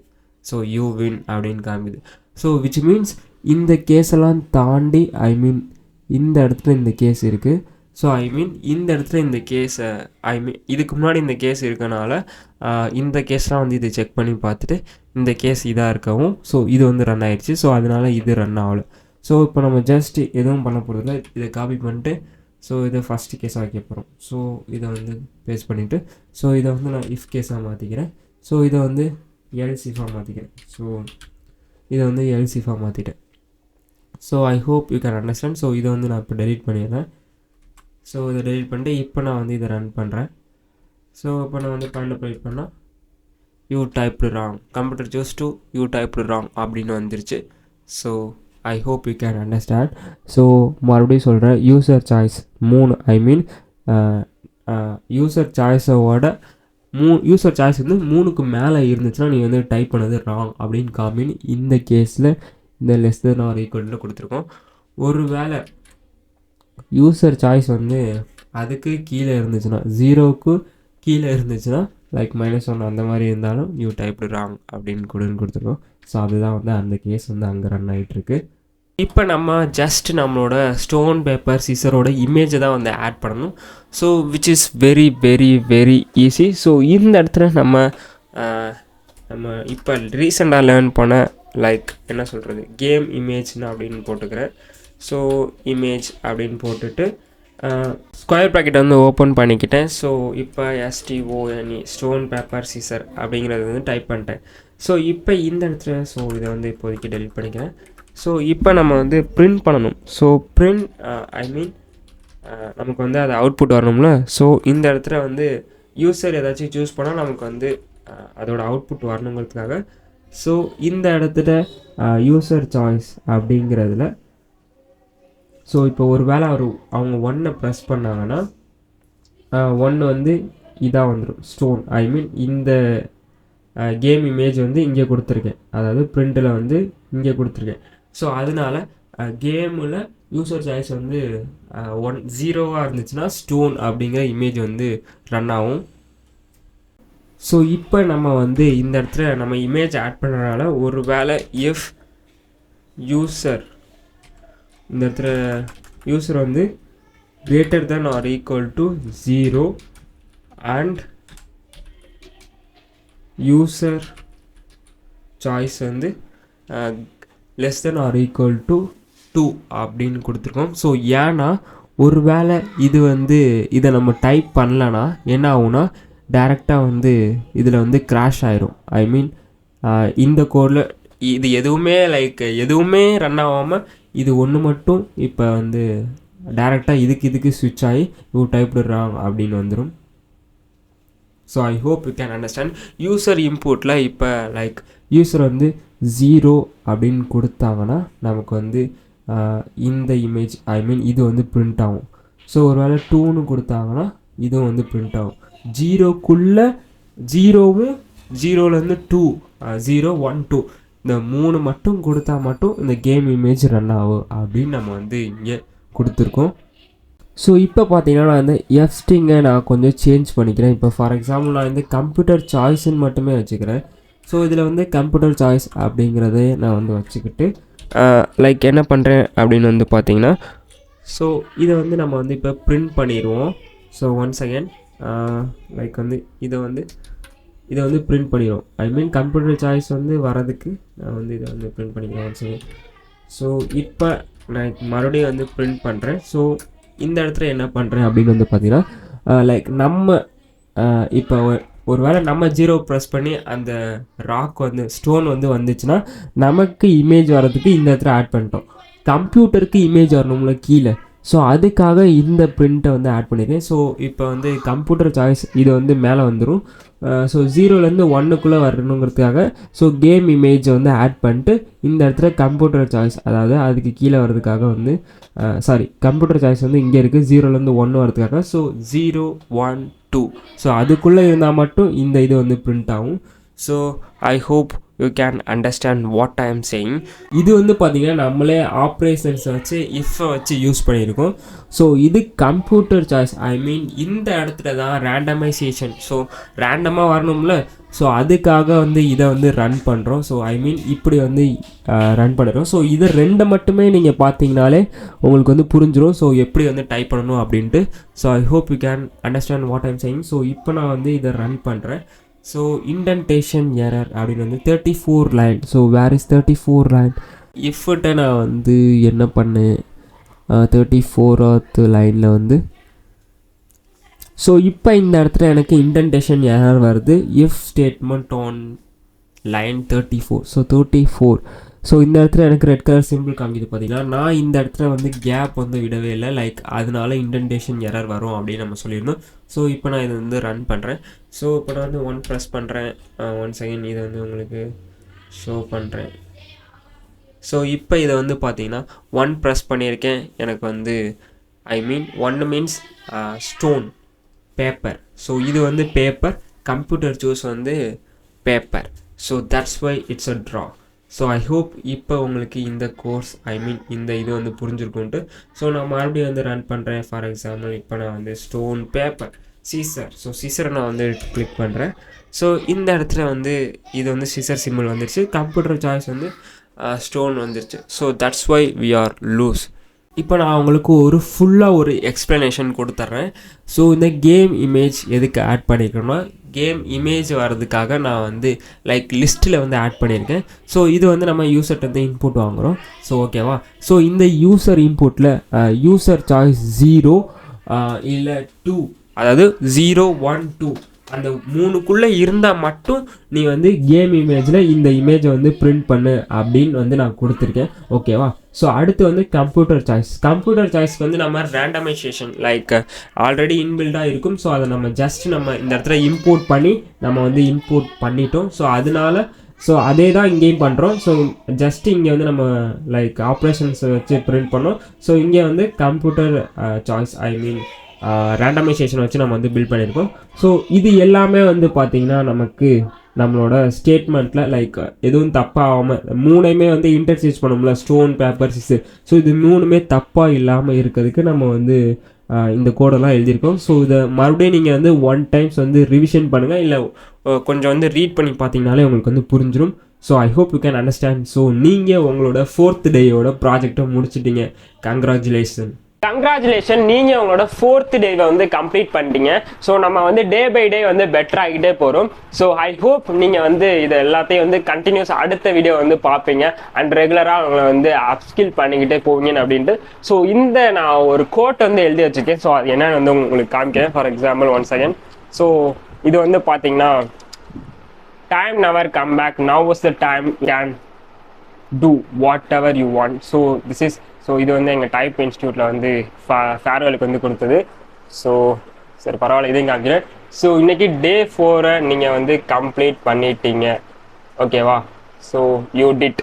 ஸோ யூ வின் அப்படின்னு காமிது. ஸோ விச் மீன்ஸ் இந்த கேஸெல்லாம் தாண்டி ஐ மீன் இந்த இடத்துல இந்த கேஸ் இருக்குது. ஸோ ஐ மீன் இந்த இடத்துல இந்த கேஸை ஐ மீன் இதுக்கு முன்னாடி இந்த கேஸ் இருக்கனால இந்த கேஸ்லாம் வந்து இதை செக் பண்ணி பார்த்துட்டு இந்த கேஸ் இதாக இருக்கவும் ஸோ இது வந்து ரன் ஆயிடுச்சு. ஸோ அதனால் இது ரன் ஆகலை. ஸோ இப்போ நம்ம ஜஸ்ட் எதுவும் பண்ண போகிறதில்ல, இதை காப்பி பண்ணிட்டு ஸோ இதை ஃபஸ்ட்டு கேஸாக வைக்க போகிறோம். ஸோ இதை வந்து பேஸ்ட் பண்ணிவிட்டு ஸோ இதை வந்து நான் இஃப் கேஸாக மாற்றிக்கிறேன். ஸோ இதை வந்து எல்சிஃபாக மாற்றிக்கிறேன். ஸோ இதை வந்து எல்சிஃபாக மாற்றிட்டேன். So I hope you can understand. So இதை வந்து நான் இப்போ டெலீட் பண்ணிடுறேன். ஸோ இதை டெலீட் பண்ணிட்டு இப்போ நான் வந்து இதை ரன் பண்ணுறேன். ஸோ இப்போ நான் வந்து ப்ரிண்ட் பண்ணால் you typed wrong, computer choose to you typed wrong அப்படின்னு வந்துருச்சு. So I hope you can understand. So மறுபடியும் சொல்கிறேன், யூசர் சாய்ஸ் 3 ஐ மீன் யூசர் சாய்ஸோட யூசர் சாய்ஸ் வந்து 3க்கு மேலே இருந்துச்சுன்னா நீ வந்து டைப் பண்ணது ராங் அப்படின்னு காமின்னு இந்த கேஸில் இந்த லெஸ் தென் ஆர் ஈக்குவலில் கொடுத்துருக்கோம். ஒரு வேளை யூசர் சாய்ஸ் வந்து அதுக்கு கீழே இருந்துச்சுன்னா 0க்கு கீழே இருந்துச்சுன்னா லைக் -1 அந்த மாதிரி இருந்தாலும் யூ டைப்டு ராங் அப்படின்னு கொடுத்துருக்கோம். ஸோ அதுதான் வந்து அந்த கேஸ் வந்து அங்கே ரன் ஆகிட்டுருக்கு. இப்போ நம்ம ஜஸ்ட் நம்மளோட ஸ்டோன் பேப்பர் சீசரோட இமேஜை தான் வந்து ஆட் பண்ணணும். So which is very very very easy. So இந்த இடத்துல நம்ம இப்போ ரீசெண்டாக லேர்ன் பண்ண லைக் என்ன சொல்கிறது கேம் இமேஜ்னு அப்படின்னு போட்டுக்கிறேன். ஸோ இமேஜ் அப்படின்னு போட்டுட்டு ஸ்கொயர் ப்ராக்கெட் வந்து ஓப்பன் பண்ணிக்கிட்டேன். ஸோ இப்போ STONE ஸ்டோன் பேப்பர் சீசர் அப்படிங்கிறது வந்து டைப் பண்ணிட்டேன். ஸோ இப்போ இந்த இடத்துல ஸோ இதை வந்து இப்போதைக்கு டெலிட் பண்ணிக்கிறேன். ஸோ இப்போ நம்ம வந்து பிரிண்ட் பண்ணணும். ஸோ பிரிண்ட் ஐ மீன் நமக்கு வந்து அது அவுட்புட் வரணும்ல. ஸோ இந்த இடத்துல வந்து யூசர் ஏதாச்சும் சூஸ் பண்ணால் நமக்கு வந்து அதோட அவுட்புட் வரணுங்கிறதுக்காக ஸோ இந்த இடத்துல யூசர் சாய்ஸ் அப்படிங்கிறதுல ஸோ இப்போ ஒரு வேளை அவங்க 1 ப்ரெஸ் பண்ணாங்கன்னா 1 வந்து இதாக வந்துடும் ஸ்டோன் ஐ மீன் இந்த கேம் இமேஜ் வந்து இங்கே கொடுத்துருக்கேன், அதாவது பிரிண்டில் வந்து இங்கே கொடுத்துருக்கேன். ஸோ அதனால கேமில் யூசர் சாய்ஸ் வந்து 0வாக இருந்துச்சுன்னா ஸ்டோன் அப்படிங்கிற இமேஜ் வந்து ரன் ஆகும். ஸோ இப்போ நம்ம வந்து இந்த இடத்துல நம்ம இமேஜ் ஆட் பண்ணுறதுனால ஒரு வேளை இஃப் யூசர் இந்த இடத்துல யூசர் வந்து greater than or equal to 0 and user choice வந்து less than or equal to 2 அப்படின்னு கொடுத்துருக்கோம். ஸோ ஏன்னா ஒரு வேளை இது வந்து இதை நம்ம டைப் பண்ணலன்னா என்ன ஆகும்னா டைரெக்டாக வந்து இதில் வந்து கிராஷ் ஆயிரும். ஐ மீன் இந்த கோடில் இது எதுவுமே ரன் ஆகாமல் இது ஒன்று மட்டும் இப்போ வந்து டைரெக்டாக இதுக்கு ஸ்விட்ச் ஆகி யூ டைப்டு ராங் அப்படின்னு வந்துடும். So I hope you can understand. User இன்புட்டில் இப்போ லைக் யூசர் வந்து 0 அப்படின்னு கொடுத்தாங்கன்னா நமக்கு வந்து இந்த இமேஜ் ஐ மீன் இது வந்து பிரிண்ட் ஆகும். ஸோ ஒரு வேளை 2ன்னு கொடுத்தாங்கன்னா இதுவும் வந்து பிரிண்ட் ஆகும். 0க்குள்ளே 0வும் 0லேருந்து 2 0 1 2 இந்த 3 மட்டும் கொடுத்தா மட்டும் இந்த கேம் இமேஜ் ரன் ஆகும் அப்படின்னு நம்ம வந்து இங்கே கொடுத்துருக்கோம். ஸோ இப்போ பார்த்தீங்கன்னா நான் வந்து எஃப்ஸ்டிங்கை நான் கொஞ்சம் சேஞ்ச் பண்ணிக்கிறேன். இப்போ ஃபார் எக்ஸாம்பிள் நான் வந்து கம்ப்யூட்டர் சாய்ஸ்ன்னு மட்டுமே வச்சுக்கிறேன். ஸோ இதில் வந்து கம்ப்யூட்டர் சாய்ஸ் அப்படிங்கிறதே நான் வந்து வச்சுக்கிட்டு லைக் என்ன பண்ணுறேன் அப்படின்னு வந்து பார்த்தீங்கன்னா ஸோ இதை வந்து நம்ம வந்து இப்போ பிரிண்ட் பண்ணிடுவோம். ஸோ ஒன்ஸ் அகேன் லைக் வந்து இதை வந்து பிரிண்ட் பண்ணிடுவோம். ஐ மீன் கம்ப்யூட்டர் சாய்ஸ் வந்து வரதுக்கு நான் வந்து இதை வந்து பிரிண்ட் பண்ணிக்கிறேன் ஒன்ஸ் அகேன். ஸோ இப்போ நான் மறுபடியும் வந்து பிரிண்ட் பண்ணுறேன். ஸோ இந்த இடத்துல என்ன பண்ணுறேன் அப்படின்னு வந்து பார்த்தீங்கன்னா லைக் நம்ம இப்போ ஒரு வேளை நம்ம 0 ப்ரெஸ் பண்ணி அந்த ராக் வந்து ஸ்டோன் வந்து வந்துச்சுன்னா நமக்கு இமேஜ் வரதுக்கு இந்த இடத்துல ஆட் பண்ணிட்டோம். கம்ப்யூட்டருக்கு இமேஜ் வரணும்ல கீழே. ஸோ அதுக்காக இந்த பிரிண்ட்டை வந்து ஆட் பண்ணியிருக்கேன். ஸோ இப்போ வந்து கம்ப்யூட்டர் சாய்ஸ் இது வந்து மேலே வந்துடும். ஸோ 0லேருந்து 1க்குள்ளே வரணுங்கிறதுக்காக ஸோ கேம் இமேஜை வந்து ஆட் பண்ணிட்டு இந்த இடத்துல கம்ப்யூட்டர் சாய்ஸ், அதாவது அதுக்கு கீழே வர்றதுக்காக வந்து கம்ப்யூட்டர் சாய்ஸ் வந்து இங்கே இருக்குது 0லேருந்து 1 வரதுக்காக. ஸோ 0 1 2 ஸோ அதுக்குள்ளே இருந்தால் மட்டும் இந்த இது வந்து பிரிண்ட் ஆகும். So I hope you can understand what I am saying. இது வந்து பார்த்திங்கன்னா நம்மளே ஆப்ரேஷன்ஸை வச்சு இஃப்பை வச்சு யூஸ் பண்ணியிருக்கோம். ஸோ இது கம்ப்யூட்டர் சாய்ஸ், ஐ மீன் இந்த இடத்துல தான் ரேண்டமைசேஷன். ஸோ ரேண்டமாக வரணும்ல, ஸோ அதுக்காக வந்து இதை வந்து ரன் பண்ணுறோம். ஸோ ஐ மீன் இப்படி வந்து ரன் பண்ணுறோம். ஸோ இதை ரெண்டை மட்டுமே நீங்கள் பார்த்தீங்கனாலே உங்களுக்கு வந்து புரிஞ்சிடும் ஸோ எப்படி வந்து டைப் பண்ணணும் அப்படின்ட்டு. So I hope you can understand what I am saying. So இப்போ நான் வந்து இதை ரன் பண்ணுறேன். ஸோ இண்டென்டேஷன் எரர் அப்படின்னு வந்து 34 line. So where is 34 line? இஃப்ட்டை நான் வந்து என்ன பண்ணேன், 34th லைனில் வந்து ஸோ இப்போ இந்த இடத்துல எனக்கு இண்டென்டேஷன் எரர் வருது. If statement on line 34. So 34. So இந்த இடத்துல எனக்கு ரெட் கலர் சிம்பிள் காமிக்குது பார்த்தீங்கன்னா, நான் இந்த இடத்துல வந்து கேப் வந்து விடவே இல்லை, லைக் அதனால இண்டென்டேஷன் எரர் வரும் அப்படின்னு நம்ம சொல்லியிருந்தோம். ஸோ இப்போ நான் இதை வந்து ரன் பண்ணுறேன். ஸோ இப்போ நான் வந்து 1 ப்ரெஸ் பண்ணுறேன். 1 செகண்ட் இதை வந்து உங்களுக்கு ஷோ பண்ணுறேன். ஸோ இப்போ இதை வந்து பார்த்தீங்கன்னா 1 ப்ரெஸ் பண்ணியிருக்கேன். எனக்கு வந்து I mean 1 means stone, paper. So இது வந்து பேப்பர், கம்ப்யூட்டர் சூஸ் வந்து paper. So that's why it's a draw. So I hope இப்போ உங்களுக்கு இந்த கோர்ஸ் ஐ மீன் இந்த இது வந்து புரிஞ்சிருக்குன்ட்டு. ஸோ நான் மறுபடியும் வந்து ரன் பண்ணுறேன். ஃபார் எக்ஸாம்பிள் இப்போ நான் வந்து ஸ்டோன், பேப்பர், சீசர். ஸோ சீசரை நான் வந்து கிளிக் பண்ணுறேன். ஸோ இந்த இடத்துல வந்து இது வந்து சீசர் சிம்பிள் வந்துருச்சு, கம்ப்யூட்டர் சாய்ஸ் வந்து ஸ்டோன் வந்துருச்சு. So that's why we are lose. இப்போ நான் உங்களுக்கு ஒரு ஃபுல்லாக ஒரு எக்ஸ்ப்ளனேஷன் கொடுத்துட்றேன். ஸோ இந்த கேம் இமேஜ் எதுக்கு ஆட் பண்ணியிருக்கேன்னா, கேம் இமேஜ் வர்றதுக்காக நான் வந்து லைக் லிஸ்ட்டில் வந்து ஆட் பண்ணியிருக்கேன். ஸோ இது வந்து நம்ம யூசர்கிட்ட வந்து இன்புட் வாங்குகிறோம். ஸோ ஓகேவா. ஸோ இந்த யூசர் இன்புட்டில் யூசர் சாய்ஸ் 0 இல்லை 2, அதாவது 0 1 2 அந்த 3க்குள்ளே இருந்தால் மட்டும் நீ வந்து கேம் இமேஜில் இந்த இமேஜை வந்து பிரிண்ட் பண்ணு அப்படின்னு வந்து நான் கொடுத்துருக்கேன். ஓகேவா. ஸோ அடுத்து வந்து கம்ப்யூட்டர் சாய்ஸ். கம்ப்யூட்டர் சாய்ஸ்க்கு வந்து நம்ம ரேண்டமைசேஷன் லைக் ஆல்ரெடி இன்பில்டாக இருக்கும். ஸோ அதை நம்ம ஜஸ்ட் நம்ம இந்த இடத்துல இம்போர்ட் பண்ணி நம்ம வந்து இம்போர்ட் பண்ணிட்டோம். ஸோ அதனால ஸோ அதே தான் இங்கேயும் பண்ணுறோம். ஸோ ஜஸ்ட் இங்கே வந்து நம்ம லைக் ஆப்ரேஷன்ஸை வச்சு பிரிண்ட் பண்ணோம். ஸோ இங்கே வந்து computer choice I mean randomisation வச்சு நம்ம வந்து பில்ட் பண்ணியிருக்கோம். ஸோ இது எல்லாமே வந்து பார்த்திங்கன்னா நமக்கு நம்மளோட ஸ்டேட்மெண்ட்டில் லைக் எதுவும் தப்பாகாமல் 3மே வந்து இன்டர்சேஞ்ச் பண்ணோம்ல, ஸ்டோன், பேப்பர், சீசர். ஸோ இது 3மே தப்பாக இல்லாமல் இருக்கிறதுக்கு நம்ம வந்து இந்த கோடெல்லாம் எழுதியிருக்கோம். ஸோ இதை மறுபடியும் நீங்கள் வந்து 1 டைம்ஸ் வந்து ரிவிஷன் பண்ணுங்கள், இல்லை கொஞ்சம் வந்து ரீட் பண்ணி பார்த்தீங்கனாலே உங்களுக்கு வந்து புரிஞ்சிடும். So I hope you can understand. So நீங்கள் உங்களோட 4th டேயோட ப்ராஜெக்டை முடிச்சிட்டிங்க. கங்க்ராச்சுலேஷன். கங்க்ராச்சுலேஷன், நீங்கள் உங்களோட 4th டேவை வந்து கம்ப்ளீட் பண்ணிட்டீங்க. ஸோ நம்ம வந்து டே பை டே வந்து பெட்டர் ஆகிட்டே போகிறோம். ஸோ ஐ ஹோப் நீங்கள் வந்து இது எல்லாத்தையும் வந்து கண்டினியூஸ் அடுத்த வீடியோ வந்து பார்ப்பீங்க அண்ட் ரெகுலராக அவங்களை வந்து அப்ஸ்கில் பண்ணிக்கிட்டே போவீங்கன்னு அப்படின்ட்டு. ஸோ இந்த நான் ஒரு கோட் வந்து எழுதி வச்சுருக்கேன். ஸோ அது என்னன்னு வந்து உங்களுக்கு காமிக்கிறேன். For example 1 second. ஸோ இது வந்து பார்த்தீங்கன்னா, time never come back, now is the time, can do whatever you want. So this is so இது வந்து எங்கள் டைப் இன்ஸ்டியூட்டில் வந்து ஃபேர்வெலுக்கு வந்து கொடுத்தது. ஸோ சரி பரவாயில்ல, இதையும் காமிக்கிறேன். ஸோ இன்றைக்கி டே 4 நீங்கள் வந்து கம்ப்ளீட் பண்ணிட்டீங்க. ஓகேவா. So you did.